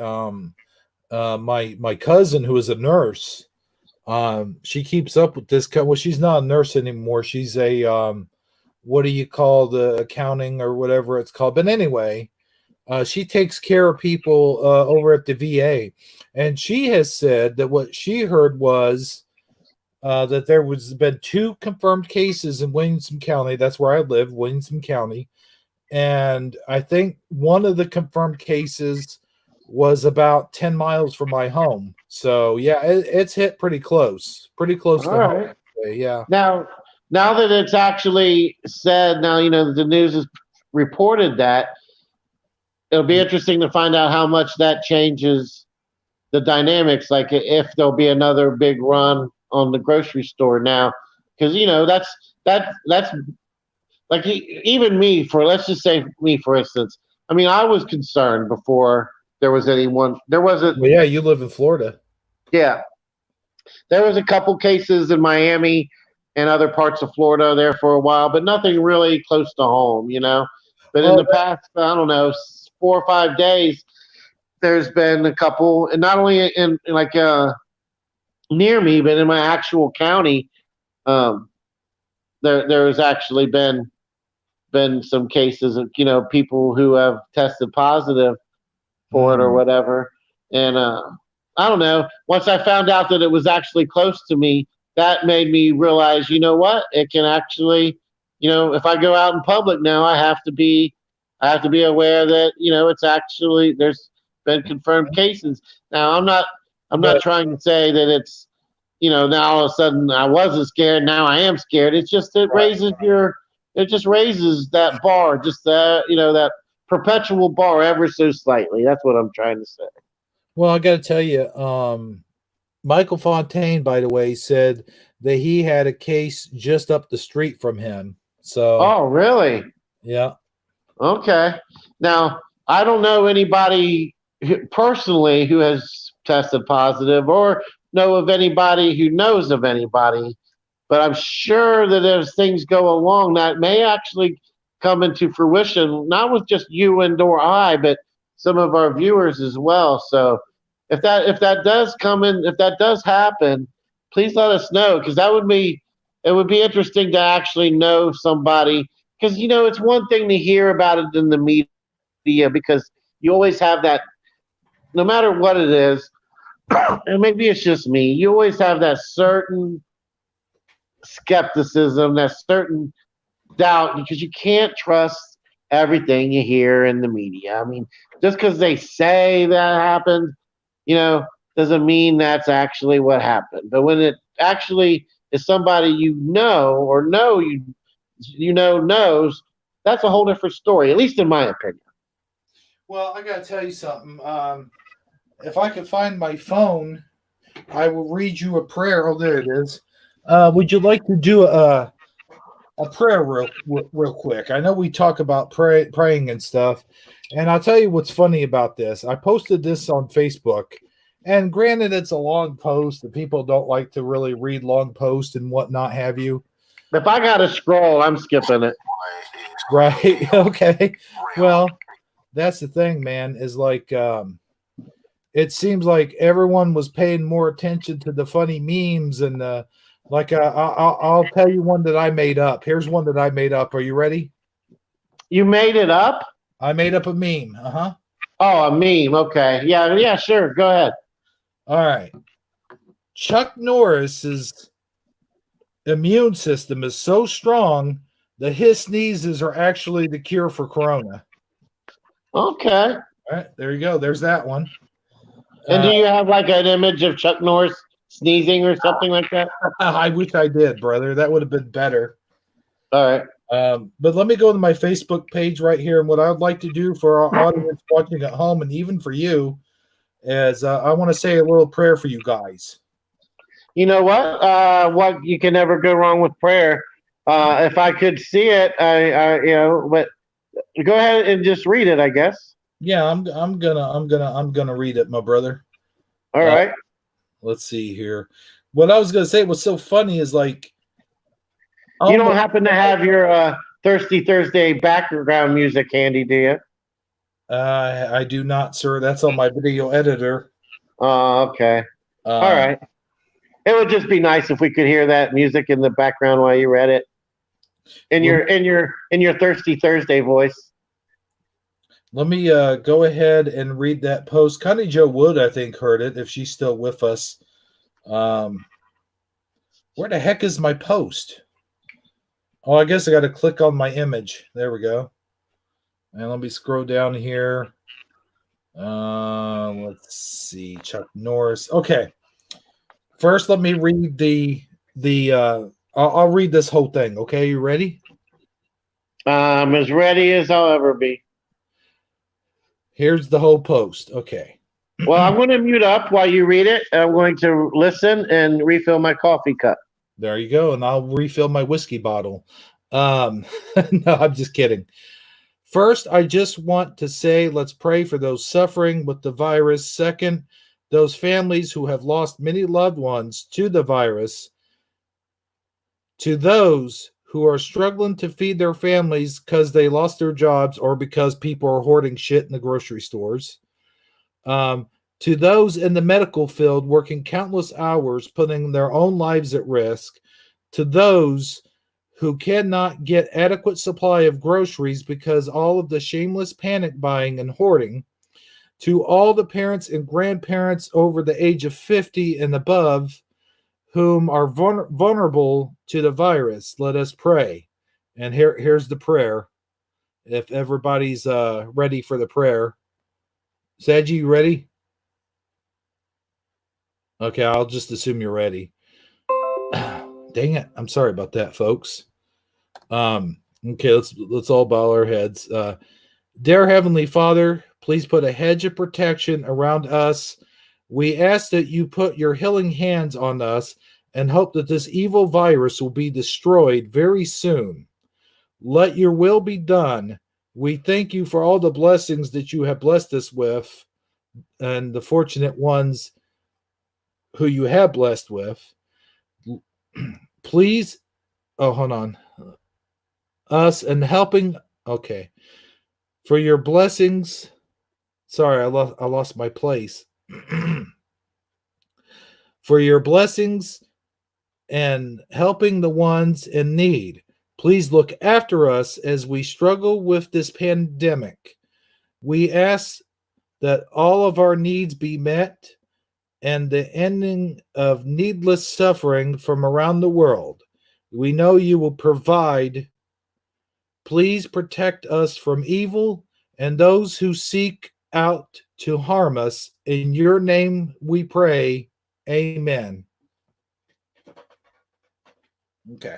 my cousin who is a nurse, she keeps up with this. Well, she's not a nurse anymore. She's a what do you call the accounting or whatever it's called? But anyway, she takes care of people over at the VA, and she has said that what she heard was that there was been 2 confirmed cases in Williamson County. That's where I live, Williamson County, and I think one of the confirmed cases was about 10 miles from my home. So yeah, it's hit pretty close All to home. right. Yeah. Now that it's actually said, now you know the news has reported that. It'll be interesting to find out how much that changes the dynamics. Like if there'll be another big run on the grocery store now, because that's like even me, for let's just say me for instance. I mean, I was concerned before there was anyone. There wasn't. Well, yeah, you live in Florida. Yeah, there was a couple cases in Miami and other parts of Florida there for a while, but nothing really close to home, you know. But in Oh, the past, I don't know, 4 or 5 days, there's been a couple, and not only in like near me, but in my actual county, um, there has actually been some cases of people who have tested positive for it or whatever, and I don't know. Once I found out that it was actually close to me, that made me realize, you know what? It can actually, if I go out in public now, I have to be aware that it's actually there's been confirmed cases. Now I'm not but trying to say that it's now all of a sudden I wasn't scared, now I am scared. It's just it just raises that bar, just that perpetual bar ever so slightly. That's what I'm trying to say. well, I got to tell you, Michael Fontaine, by the way, said that he had a case just up the street from him. So Oh, really? yeah. Okay. Now, I don't know anybody personally who has tested positive or know of anybody who knows of anybody, but I'm sure that as things go along, that may actually come into fruition, not with just you and or I, but some of our viewers as well. So if that does come in, if that does happen, please let us know, because it would be interesting to actually know somebody, because it's one thing to hear about it in the media, because you always have that, no matter what it is, and maybe it's just me, you always have that certain skepticism, that certain doubt, because you can't trust everything you hear in the media. I mean, just because they say that happened, you know, doesn't mean that's actually what happened. But when it actually is somebody or know knows, that's a whole different story, at least in my opinion. Well, I gotta tell you something. If I could find my phone, I will read you a prayer. Oh, there it is. Would you like to do a prayer real quick? I know we talk about praying and stuff, and I'll tell you what's funny about this. I posted this on Facebook, and granted, it's a long post, and people don't like to really read long posts and whatnot have you. If I got to scroll, I'm skipping it. Right? Okay. Well, that's the thing, man. Is like it seems like everyone was paying more attention to the funny memes and I'll tell you one that I made up. Here's one that I made up. Are you ready? You made it up? I made up a meme. Uh-huh. Oh, a meme. Okay. Yeah, sure. Go ahead. All right. Chuck Norris's immune system is so strong that his sneezes are actually the cure for corona. Okay. All right, there you go. There's that one. And do you have like an image of Chuck Norris sneezing or something like that? I wish I did, brother. That would have been better. All right. But let me go to my Facebook page right here. And what I would like to do for our audience watching at home, and even for you, is I want to say a little prayer for you guys. You know what? What you can never go wrong with prayer. If I could see it, but go ahead and just read it, I guess. Yeah, I'm gonna read it, my brother. All right. Let's see here. What I was gonna say was so funny is like you don't happen to have your Thirsty Thursday background music handy, do you? I do not, sir. That's on my video editor. Oh, okay. All right. It would just be nice if we could hear that music in the background while you read it. In your Thirsty Thursday voice. Let me go ahead and read that post. Connie Joe Wood, I think, heard it, if she's still with us. Where the heck is my post? Oh, I guess I got to click on my image. There we go. And let me scroll down here. Let's see. Chuck Norris. Okay. First, let me read I'll read this whole thing. Okay, you ready? I'm as ready as I'll ever be. Here's the whole post. Okay. Well, I'm going to mute up while you read it. I'm going to listen and refill my coffee cup. There you go. And I'll refill my whiskey bottle. No, I'm just kidding. First, I just want to say, let's pray for those suffering with the virus. Second, those families who have lost many loved ones to the virus. To those who are struggling to feed their families because they lost their jobs or because people are hoarding shit in the grocery stores. To those in the medical field working countless hours, putting their own lives at risk. To those who cannot get adequate supply of groceries because all of the shameless panic buying and hoarding. To all the parents and grandparents over the age of 50 and above whom are vulnerable to the virus, let us pray. And here's the prayer. If everybody's ready for the prayer. Saji, you ready? Okay, I'll just assume you're ready. Dang it. I'm sorry about that, folks. Okay, let's all bow our heads. Dear Heavenly Father, please put a hedge of protection around us. We ask that you put your healing hands on us and hope that this evil virus will be destroyed very soon. Let your will be done. We thank you for all the blessings that you have blessed us with and the fortunate ones who you have blessed with. Please, hold on. Us and helping Okay. For your blessings. Sorry, I lost my place. For your blessings and helping the ones in need. Please look after us as we struggle with this pandemic. We ask that all of our needs be met and the ending of needless suffering from around the world. We know you will provide. Please protect us from evil and those who seek out to harm us. In your name we pray. Amen. Okay.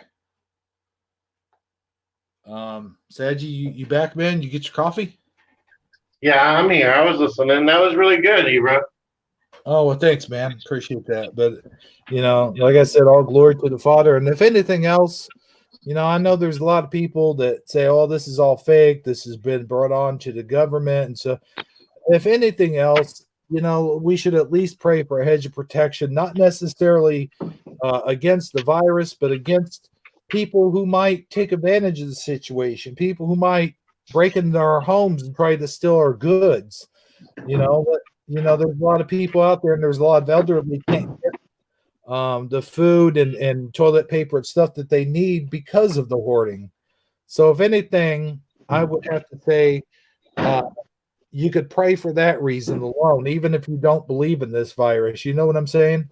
Saji, you back, man? You get your coffee? Yeah, I'm here. I was listening. That was really good, Ebro. Oh, well, thanks, man. Appreciate that. But, like I said, all glory to the Father. And if anything else, I know there's a lot of people that say, oh, this is all fake. This has been brought on to the government. And so, if anything else, we should at least pray for a hedge of protection, not necessarily against the virus, but against people who might take advantage of the situation, people who might break into our homes and try to steal our goods. There's a lot of people out there, and there's a lot of elderly can't get the food and toilet paper and stuff that they need because of the hoarding. So, if anything, I would have to say you could pray for that reason alone, even if you don't believe in this virus. You know what I'm saying?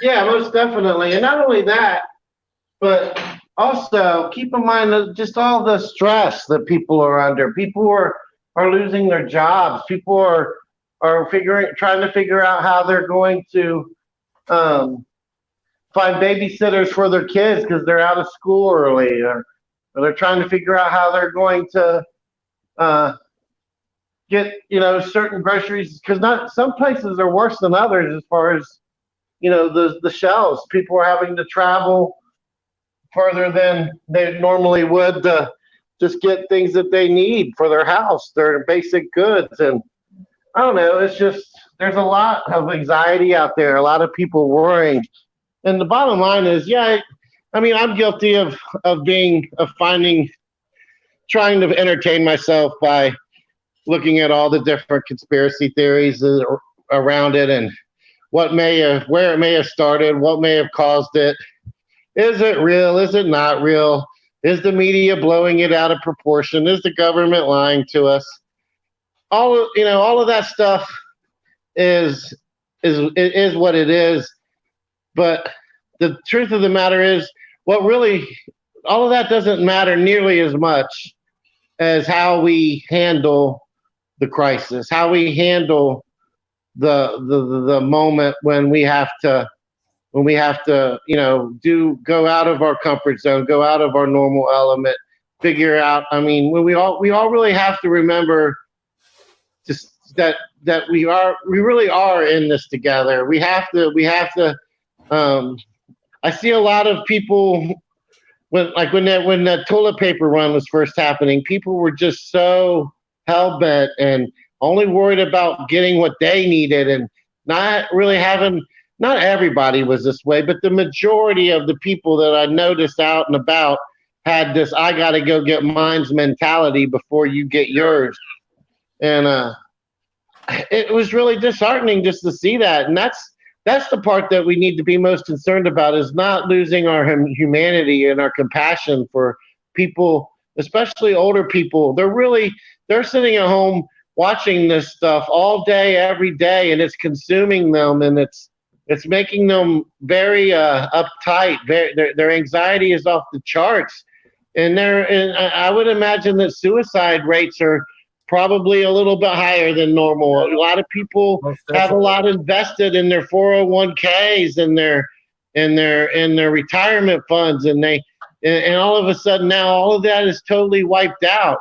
Yeah, most definitely. And not only that, but also keep in mind that just all the stress that people are under. People are losing their jobs. People are trying to figure out how they're going to find babysitters for their kids because they're out of school early, or they're trying to figure out how they're going to get certain groceries, because not some places are worse than others as far as the shelves. People are having to travel further than they normally would to just get things that they need for their house, their basic goods. And I don't know, it's just there's a lot of anxiety out there, a lot of people worrying. And the bottom line is, yeah, I mean, I'm guilty of trying to entertain myself by looking at all the different conspiracy theories around it, and where it may have started, what may have caused it. Is it real? Is it not real? Is the media blowing it out of proportion? Is the government lying to us? All of that stuff is what it is. But the truth of the matter is, all of that doesn't matter nearly as much as how we handle the crisis, how we handle the moment when we have to go out of our comfort zone, go out of our normal element, figure out. I mean, we all really have to remember just that we really are in this together. We have to. I see a lot of people when that toilet paper run was first happening. People were just so hell bent and only worried about getting what they needed, and not really having. Not everybody was this way, but the majority of the people that I noticed out and about had this "I got to go get mine's" mentality before you get yours, and it was really disheartening just to see that. And that's the part that we need to be most concerned about, is not losing our humanity and our compassion for people, especially older people. They're sitting at home watching this stuff all day, every day, and it's consuming them, and it's making them very uptight. Their anxiety is off the charts, and I would imagine that suicide rates are probably a little bit higher than normal. A lot of people have a lot invested in their 401ks and their retirement funds, and all of a sudden now all of that is totally wiped out.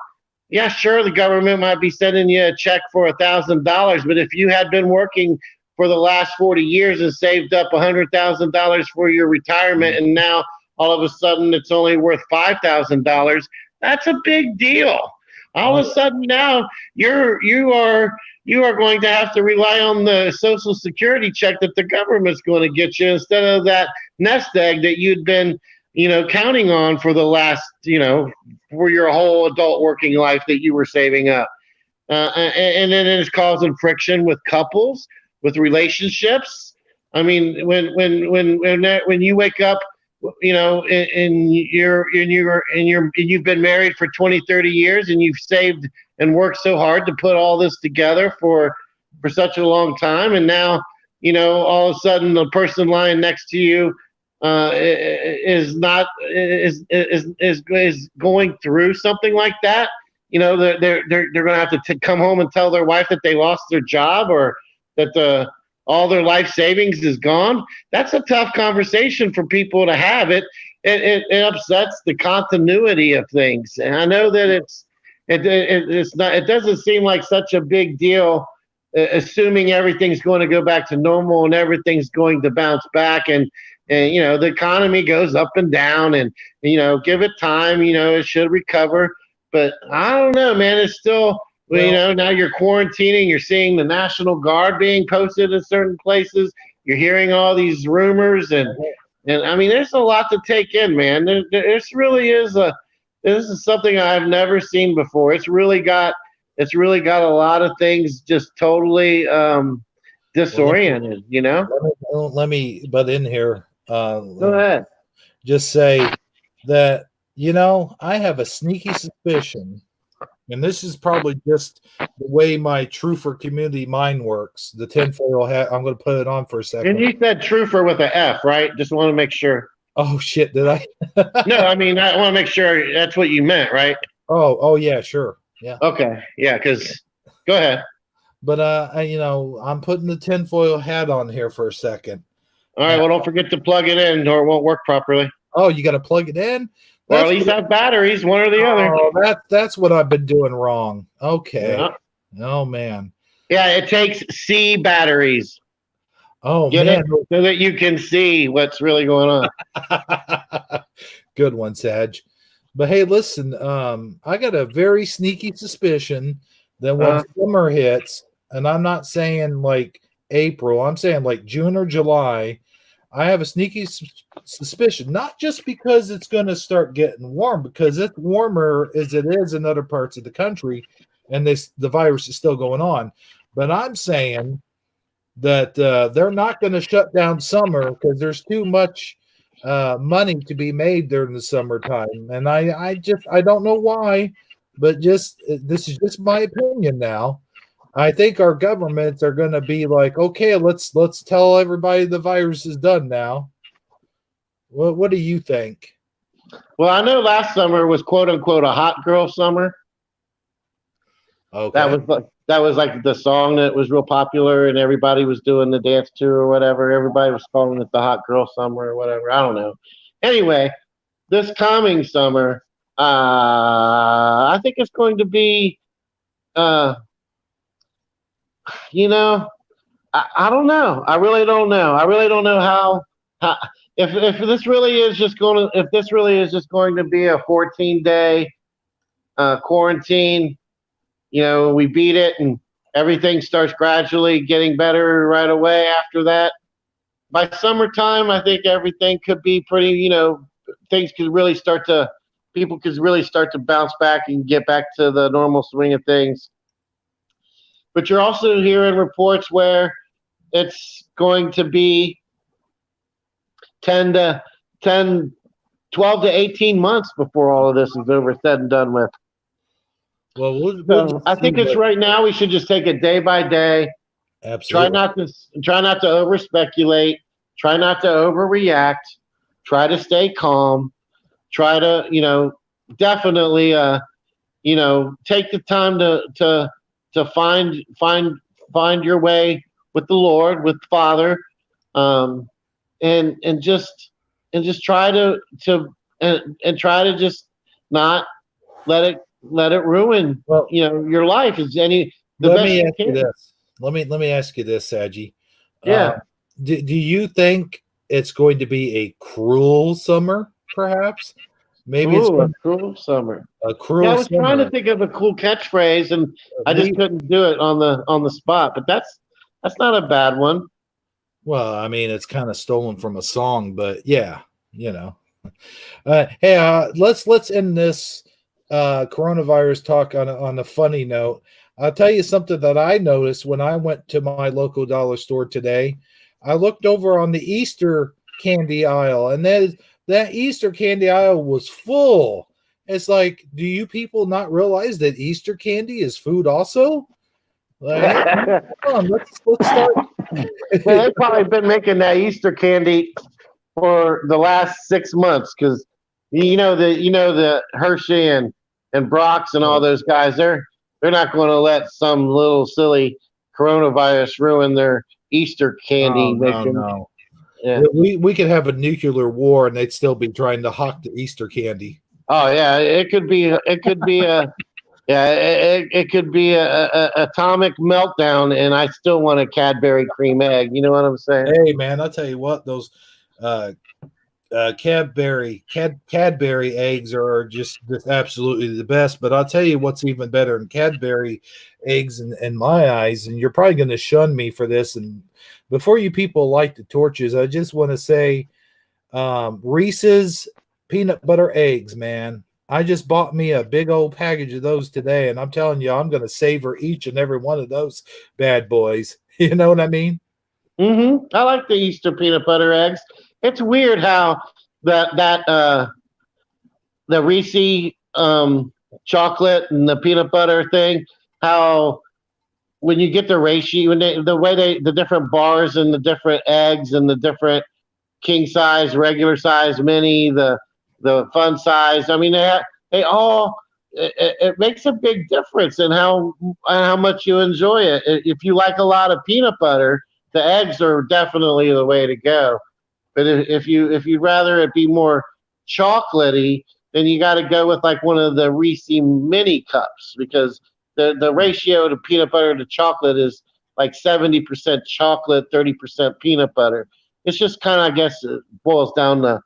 Yeah, sure, the government might be sending you a check for $1,000, but if you had been working for the last 40 years and saved up $100,000 for your retirement, and now all of a sudden it's only worth $5,000, that's a big deal. All of a sudden now you are going to have to rely on the Social Security check that the government's going to get you, instead of that nest egg that you'd been counting on for the last, for your whole adult working life that you were saving up. And then it's causing friction with couples, with relationships. I mean, when you wake up, and you've been married for 20, 30 years, and you've saved and worked so hard to put all this together for such a long time, and now all of a sudden the person lying next to you is not is going through something like that. They're going to have to come home and tell their wife that they lost their job, or that all their life savings is gone. That's a tough conversation for people to have. It upsets the continuity of things, and I know that it's not. It doesn't seem like such a big deal, assuming everything's going to go back to normal and everything's going to bounce back, and the economy goes up and down, and give it time. It should recover. But I don't know, man. It's still, now you're quarantining. You're seeing the National Guard being posted in certain places. You're hearing all these rumors, and I mean, there's a lot to take in, man. This really is this is something I've never seen before. It's really got a lot of things just totally disoriented. Let me butt in here. Go ahead. Just say that. I have a sneaky suspicion, and this is probably just the way my truther community mind works. The tinfoil hat, I'm going to put it on for a second. And you said truther with an F, right? Just want to make sure. Oh, shit, did I? No, I mean, I want to make sure that's what you meant, right? Oh, yeah, sure. Yeah. Okay, yeah, because go ahead. But, I'm putting the tinfoil hat on here for a second. All right, well, don't forget to plug it in or it won't work properly. Oh, you got to plug it in? Or at least have batteries, one or the other. Oh, that's what I've been doing wrong. Okay. Yeah. Oh, man. Yeah, it takes C batteries. Oh, Get man. it? So that you can see what's really going on. Good one, Sag. But hey, listen, I got a very sneaky suspicion that when summer hits, and I'm not saying like April, I'm saying like June or July, I have a sneaky suspicion, not just because it's going to start getting warm, because it's warmer as it is in other parts of the country, and the virus is still going on. But I'm saying that they're not going to shut down summer because there's too much money to be made during the summertime. And I don't know why, but this is just my opinion now. I think our governments are going to be like, okay, let's tell everybody the virus is done now. What do you think? Well, I know last summer was quote unquote a hot girl summer. Okay. That was like the song that was real popular, and everybody was doing the dance to or whatever. Everybody was calling it the hot girl summer or whatever. I don't know. Anyway, this coming summer, I think it's going to be. I don't know. I really don't know. I really don't know how if this really is just going to be a 14-day quarantine. We beat it and everything starts gradually getting better right away after that. By summertime, I think everything could be pretty. Things could really people could really start to bounce back and get back to the normal swing of things. But you're also hearing reports where it's going to be 12 to 18 months before all of this is over, said and done with. Well, I think it's right now we should just take it day by day. Absolutely. Try not to over speculate. Try not to overreact. Try to stay calm. Try to, definitely, take the time to find your way with the Lord, with Father, and just try to try to just not let it ruin your life. Let me ask you this. Let me ask you this, Saji. Yeah. Do you think it's going to be a cruel summer, perhaps? Maybe it's a cruel summer. A cruel. Yeah, I was trying to think of a cool catchphrase, and I just couldn't do it on the spot. But that's not a bad one. Well, I mean, it's kind of stolen from a song, but yeah, Hey, let's end this coronavirus talk on a funny note. I'll tell you something that I noticed when I went to my local dollar store today. I looked over on the Easter candy aisle, and that Easter candy aisle was full. It's like, do you people not realize that Easter candy is food also? Like, come on, let's start. Well, they've probably been making that Easter candy for the last 6 months because the Hershey and Brock's and all those guys they're not going to let some little silly coronavirus ruin their Easter candy Oh no, making. no. Yeah. We could have a nuclear war and they'd still be trying to hawk the Easter candy. Oh yeah, it could be a yeah it could be a atomic meltdown, and I still want a Cadbury cream egg. You know what I'm saying? Hey man, I'll tell you what, those uh, Cadbury eggs are just absolutely the best. But I'll tell you what's even better than Cadbury eggs in my eyes, and you're probably going to shun me for this. And before you people light the torches, I just want to say Reese's peanut butter eggs, man. I just bought me a big old package of those today, and I'm telling you, I'm going to savor each and every one of those bad boys. You know what I mean? I like the Easter peanut butter eggs. It's weird how the Reese chocolate and the peanut butter thing, how when you get the ratio, the way the different bars and the different eggs and the different king size, regular size, mini, the fun size. I mean, they all it makes a big difference in how much you enjoy it. If you like a lot of peanut butter, the eggs are definitely the way to go. But if you'd rather it be more chocolatey, then you got to go with like one of the Reese mini cups because the ratio to peanut butter to chocolate is like 70% chocolate, 30% peanut butter. It's just kind of, I guess, it boils down to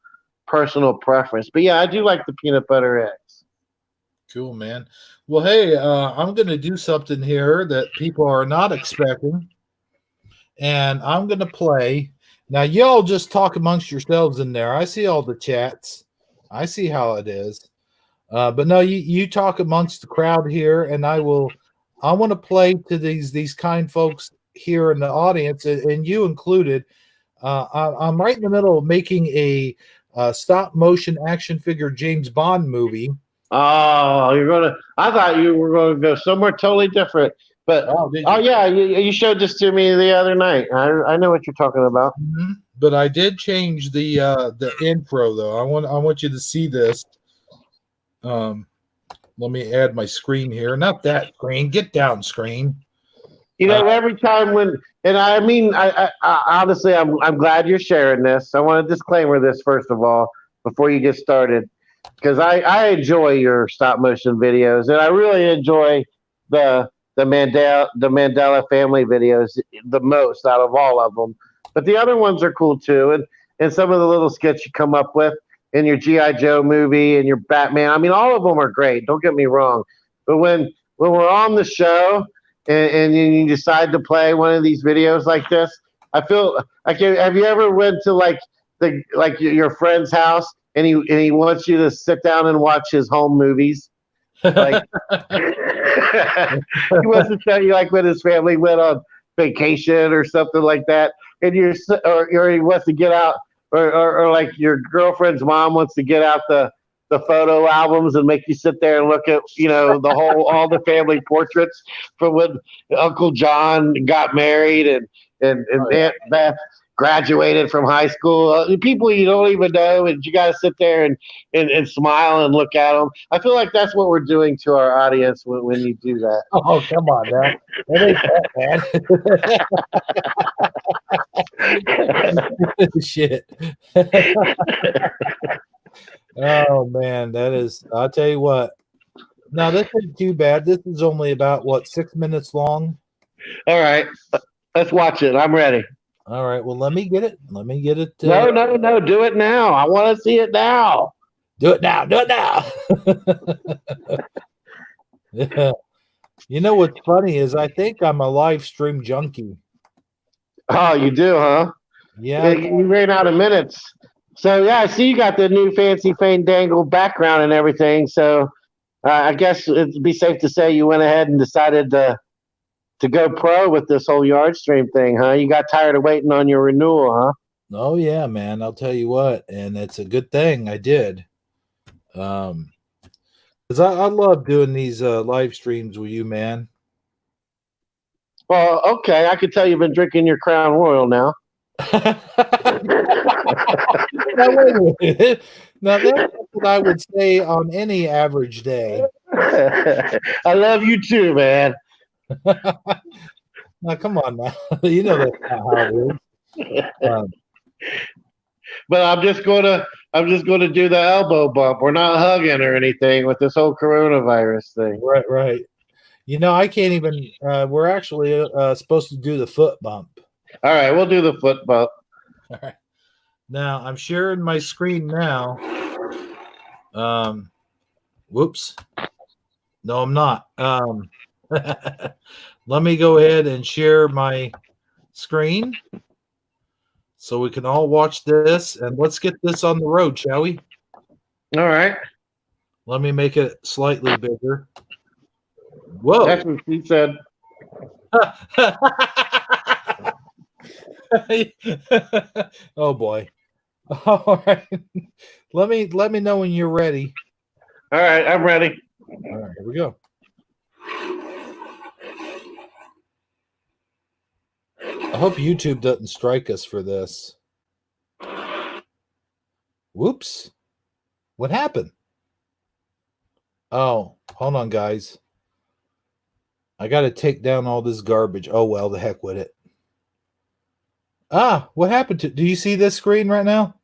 personal preference. But yeah, I do like the peanut butter eggs. Cool, man. Well, hey, I'm going to do something here that people are not expecting, and I'm going to play. Now, y'all just talk amongst yourselves in there. I see all the chats. I see how it is. But no, you talk amongst the crowd here, and I want to play to these kind folks here in the audience, and you included. I'm right in the middle of making a stop motion action figure James Bond movie. Oh, I thought you were going to go somewhere totally different. But Oh, did you? yeah, you showed this to me the other night. I know what you're talking about. Mm-hmm. But I did change the intro though. I want you to see this. Let me add my screen here. Not that screen. Get down, screen. Every time and I mean, I honestly, I'm glad you're sharing this. I want to disclaimer this first of all before you get started, because I enjoy your stop motion videos, and I really enjoy the Mandela family videos the most out of all of them. But the other ones are cool too, and some of the little skits you come up with in your GI Joe movie and your Batman. I mean, all of them are great. Don't get me wrong, but when we're on the show and you decide to play one of these videos like this, I feel like, have you ever went to like your friend's house and he wants you to sit down and watch his home movies? Like he wants to tell you like when his family went on vacation or something like that, and or he wants to get out, or like your girlfriend's mom wants to get out the photo albums and make you sit there and look at all the family portraits from when Uncle John got married and Aunt Beth graduated from high school. People you don't even know, and you got to sit there and smile and look at them. I feel like that's what we're doing to our audience when you do that. Oh, come on, man. That ain't bad. Shit. Oh man, that is. I'll tell you what. Now this isn't too bad. This is only about 6 minutes long. All right, let's watch it. I'm ready. All right. Well, let me get it. Let me get it. No. Do it now. I want to see it now. Do it now. Do it now. Yeah. You know what's funny is I think I'm a live stream junkie. Oh, you do, huh? Yeah. You ran out of minutes So yeah, I see you got the new fancy fandangle background and everything. So I guess it'd be safe to say you went ahead and decided to go pro with this whole yard stream thing, huh? You got tired of waiting on your renewal, huh? Oh yeah, man. I'll tell you what, and it's a good thing I did. Because I love doing these live streams with you, man. Well, okay, I could tell you've been drinking your Crown Royal now. Now wait a minute. Now that's what I would say on any average day. I love you too, man. Now come on, now you know that's not how it is. But I'm just gonna do the elbow bump. We're not hugging or anything with this whole coronavirus thing. Right. You know, I can't even. We're actually supposed to do the foot bump. All right, we'll do the foot bump. All right. Now I'm sharing my screen now. Whoops. No, I'm not. Let me go ahead and share my screen so we can all watch this, and let's get this on the road, shall we? All right. Let me make it slightly bigger. Whoa. That's what she said. Oh boy. All right. Let me know when you're ready. All right, I'm ready. All right, here we go. I hope YouTube doesn't strike us for this. Whoops. What happened? Oh, hold on, guys. I got to take down all this garbage. Oh, well, the heck with it. Ah, what happened to... Do you see this screen right now?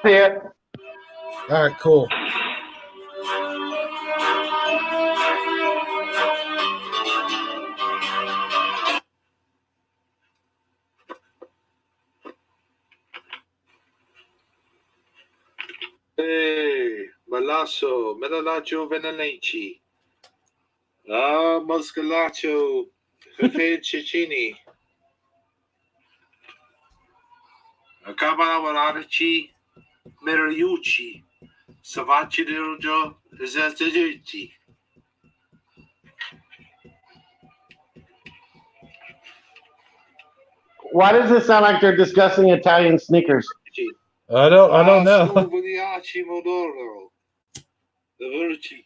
Yeah. All right, cool. Hey, Malasso, Melalacho Venenci. Ah, Muscalacho, Fefe Cicini. Cabaravaraci, Meriucci, Savaci di Rojo, Eserciti. Why does it sound like they're discussing Italian sneakers? I don't know. Suvoliaci Modoro. The Verci.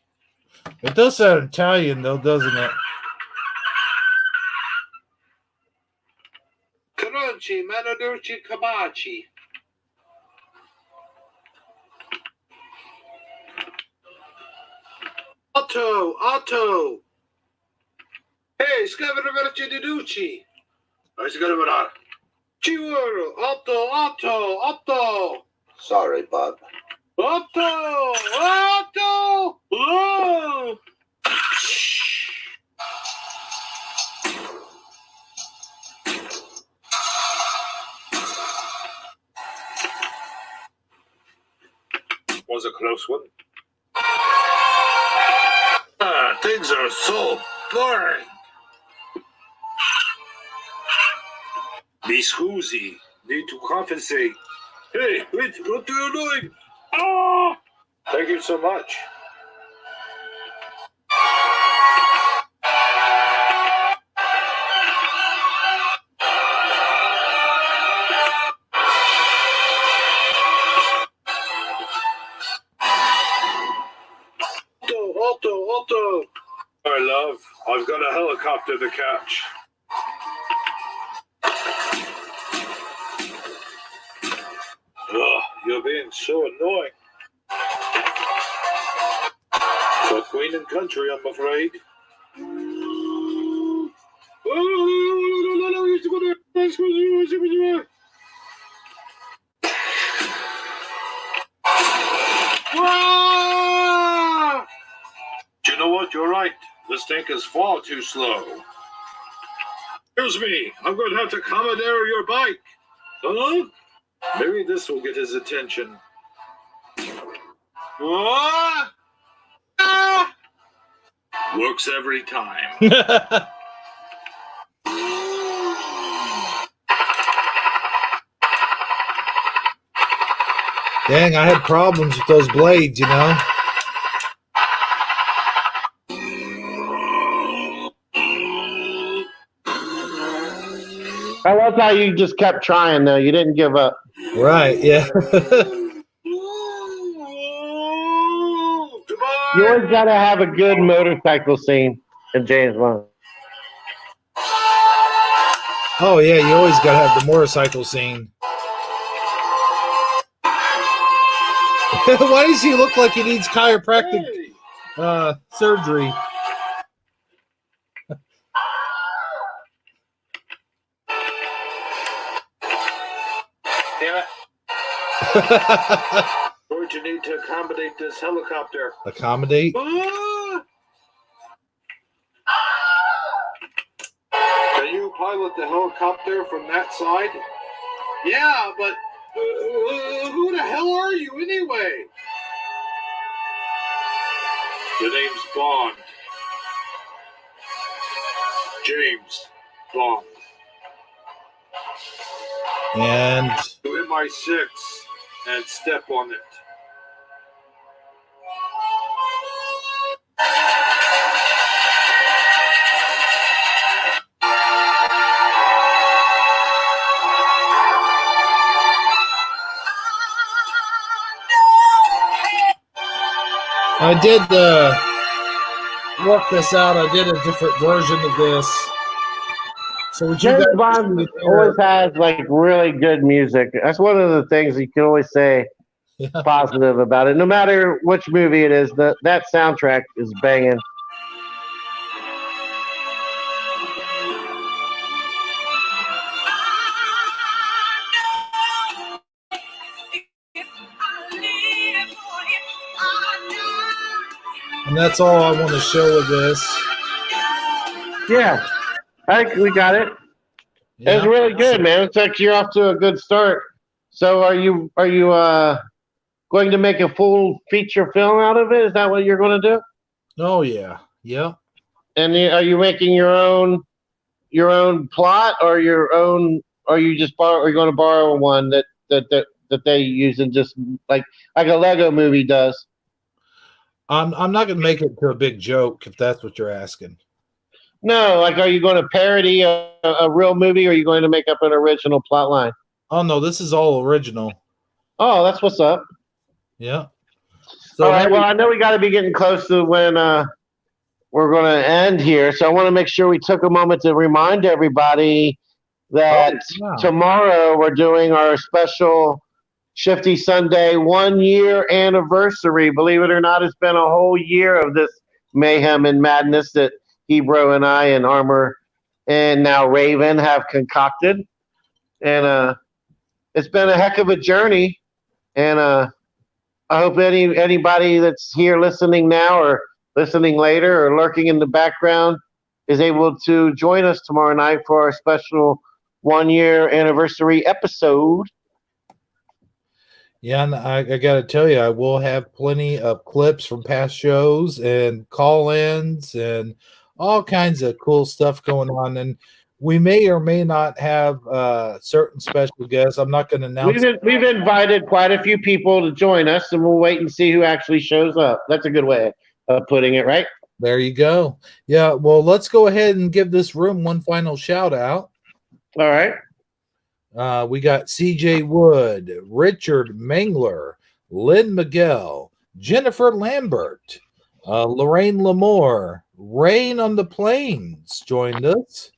It does sound Italian, though, doesn't it? Caronci, Manadurci, Cabaci. Otto. Hey, Scavaverci di Ducci. I Scavavar. Ciuro, Otto. Sorry, Bob. Otto. Oh! Was a close one. Things are so boring. Me scusi, need to compensate. Hey, wait, what are you doing? Ah! Thank you so much. Otto. My love, I've got a helicopter to catch. Oh, you're being so annoying. For Queen and Country, I'm afraid. Do you know what? You're right. This tank is far too slow. Excuse me. I'm going to have to commandeer your bike. Huh? Maybe this will get his attention. What? Ah! Works every time. Dang, I had problems with those blades, you know. I love how you just kept trying, though. You didn't give up. Right, yeah. You always got to have a good motorcycle scene in James Bond. Oh, yeah, you always got to have the motorcycle scene. Why does he look like he needs chiropractic surgery? Damn it. Going to need to accommodate this helicopter. Accommodate? Ah! Can you pilot the helicopter from that side? Yeah, but who the hell are you anyway? The name's Bond. James Bond. And To MI6 and step on it. I did work this out. I did a different version of this. So would you James guys Bond always has like really good music. That's one of the things you can always say Yeah. positive about it. No matter which movie it is, that soundtrack is banging. And that's all I want to show with this. Yeah, I think we got it. Yeah. It's really good, man. It's like you're off to a good start. So are you going to make a full feature film out of it? Is that what you're going to do? Oh yeah. Yeah. And are you making your own plot or your own? Or you just are you going to borrow one that they use and just like a Lego movie does? I'm not gonna make it to a big joke if that's what you're asking. No, like are you going to parody a real movie or are you going to make up an original plot line? Oh no, this is all original. Oh, that's what's up. Yeah. So All right. Well, I know we got to be getting close to when we're going to end here. So I want to make sure we took a moment to remind everybody that wow. tomorrow we're doing our special Shifty Sunday 1 year anniversary. Believe it or not, it's been a whole year of this mayhem and madness that Hebrew and I and Armor and now Raven have concocted. And it's been a heck of a journey. And I hope anybody that's here listening now or listening later or lurking in the background is able to join us tomorrow night for our special 1 year anniversary episode. Yeah, and I got to tell you, I will have plenty of clips from past shows and call-ins and all kinds of cool stuff going on. And we may or may not have certain special guests. I'm not going to announce. We've invited quite a few people to join us, and we'll wait and see who actually shows up. That's a good way of putting it, right? There you go. Yeah, well, let's go ahead and give this room one final shout out. All right. We got CJ Wood, Richard Mangler, Lynn Miguel, Jennifer Lambert, Lorraine Lamore, Rain on the Plains joined us.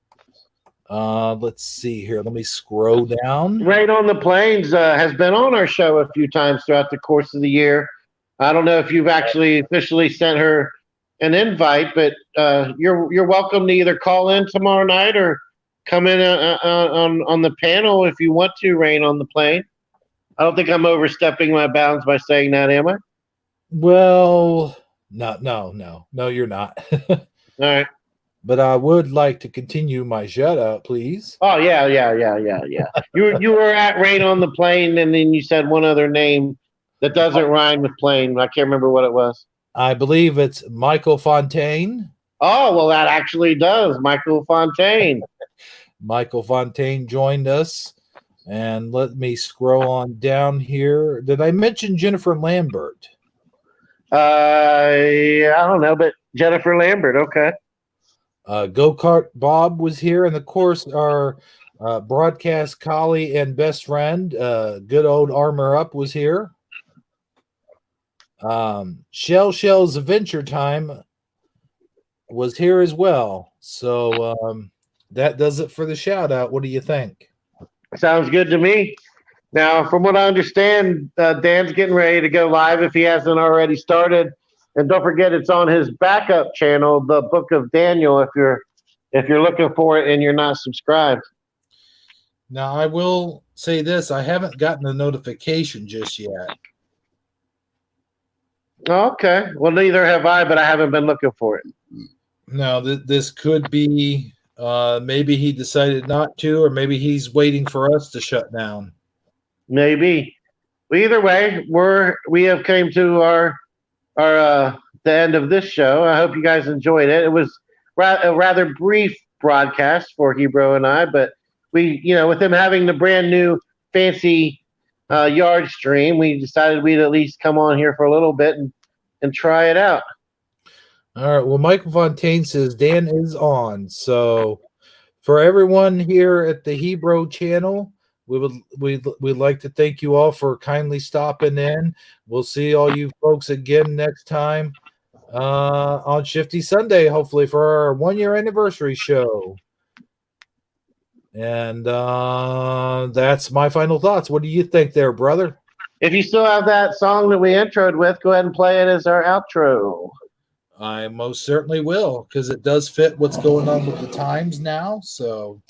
Let's see here. Let me scroll down. Rain on the Plains has been on our show a few times throughout the course of the year. I don't know if you've actually officially sent her an invite, but you're welcome to either call in tomorrow night or come in on the panel if you want to, Rain on the Plane. I don't think I'm overstepping my bounds by saying that, am I? Well, no, you're not. All right. But I would like to continue my shout out, please. Oh yeah. You were at Rain on the Plane, and then you said one other name that doesn't rhyme with plane. I can't remember what it was. I believe it's Michael Fontaine. Oh, well, that actually does. Michael Fontaine. Michael Fontaine joined us. And let me scroll on down here. Did I mention Jennifer Lambert? Yeah, I don't know, but Jennifer Lambert, okay. Go Kart Bob was here, and of course our broadcast colleague and best friend, good old Armor Up, was here. Shell's Adventure Time was here as well. So that does it for the shout out. What do you think? Sounds good to me. Now, from what I understand, Dan's getting ready to go live if he hasn't already started. And don't forget, it's on his backup channel, the Book of Daniel. If you're looking for it and you're not subscribed. Now, I will say this: I haven't gotten a notification just yet. Okay. Well, neither have I, but I haven't been looking for it. Now, this could be maybe he decided not to, or maybe he's waiting for us to shut down. Maybe. But either way, we have came to our the end of this show. I hope you guys enjoyed it. It was a rather brief broadcast for Hebrew and I, but we, with him having the brand new fancy yard stream, we decided we'd at least come on here for a little bit and try it out. All right. Well, Michael Fontaine says Dan is on. So for everyone here at the Hebrew channel, we'd like to thank you all for kindly stopping in. We'll see all you folks again next time on Shifty Sunday, hopefully for our 1 year anniversary show. And that's my final thoughts. What do you think there, brother? If you still have that song that we introed with, go ahead and play it as our outro. I most certainly will, because it does fit what's going on with the times now. So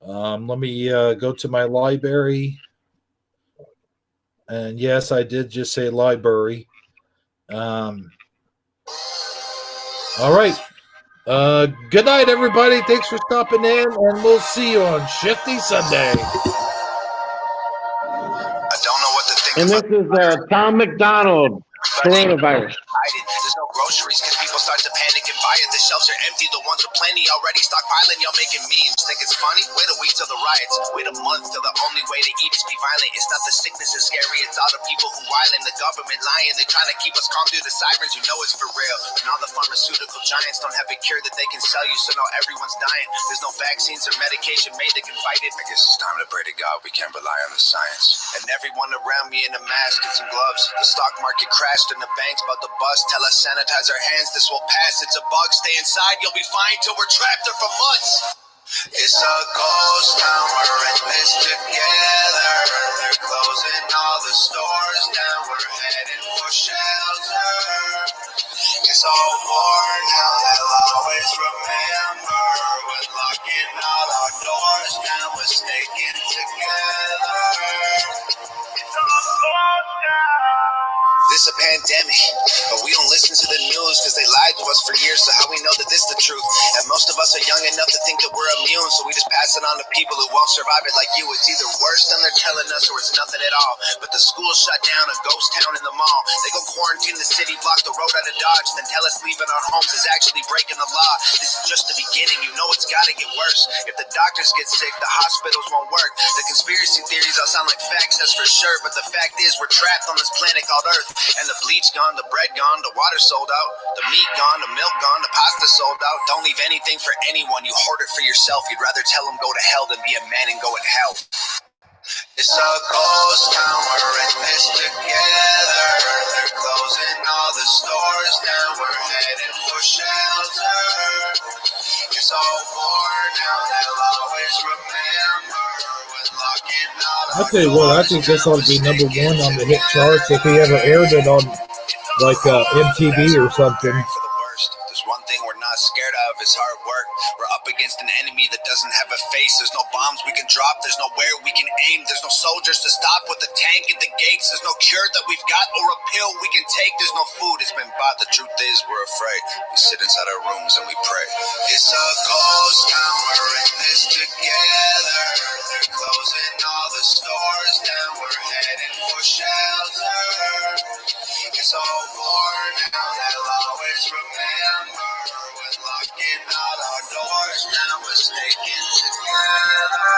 let me go to my library. And yes, I did just say library. All right. Good night, everybody. Thanks for stopping in, and we'll see you on Shifty Sunday. I don't know what to think And about. this is Tom McDonald, coronavirus. There's no groceries because people start to panic and buy it. The shelves are empty. The ones with plenty already stockpiling. Y'all making memes. Think it's funny? Wait a week till the riots. Wait a month till the only way to eat is be violent. It's not the sickness that's scary. It's all the people who whiling. The government lying. They're trying to keep us calm through the sirens. You know it's for real. And all the pharmaceutical giants don't have a cure that they can sell you. So now everyone's dying. There's no vaccines or medication made that can fight it. I guess it's time to pray to God. We can't rely on the science. And everyone around me in a mask and some gloves. The stock market crashed and the bank's about to bust. Tell us sanitize our hands, this will pass. It's a bug, stay inside, you'll be fine till we're trapped there for months. It's a ghost town, we're in this together. They're closing all the stores down, we're heading for shelter. It's all war now, they'll always remember. We're locking all our doors down, we're sticking together. It's all ghost town. This a pandemic, but we don't listen to the news because they lied to us for years, so how we know that this the truth? And most of us are young enough to think that we're immune, so we just pass it on to people who won't survive it like you. It's either worse than they're telling us or it's nothing at all. But the school shut down, a ghost town in the mall. They go quarantine the city, block the road out of Dodge, then tell us leaving our homes is actually breaking the law. This is just the beginning, you know it's gotta get worse. If the doctors get sick, the hospitals won't work. The conspiracy theories all sound like facts, that's for sure, but the fact is we're trapped on this planet called Earth. And the bleach gone, the bread gone, the water sold out, the meat gone, the milk gone, the pasta sold out. Don't leave anything for anyone, you hoard it for yourself. You'd rather tell them go to hell than be a man and go in hell. It's a ghost town, we're in this together. They're closing all the stores down, we're heading for shelter. It's all war now, they'll always remember. I'll tell you what, I think this ought to be number one on the hit charts if he ever aired it on like MTV or something. There's one thing we're not scared of, is hard work. We're up against an enemy that doesn't have a face. There's no bombs we can drop, there's nowhere we can aim. There's no soldiers to stop with the tank at the gates. There's no cure that we've got or a pill we can take. There's no food, it's been bought. The truth is we're afraid. We sit inside our rooms and we pray. It's a ghost town, we're in this together. They're closing all the stores down, we're heading for shelter. It's all war now, they'll always remember. We're locking all our doors now, we're sticking together.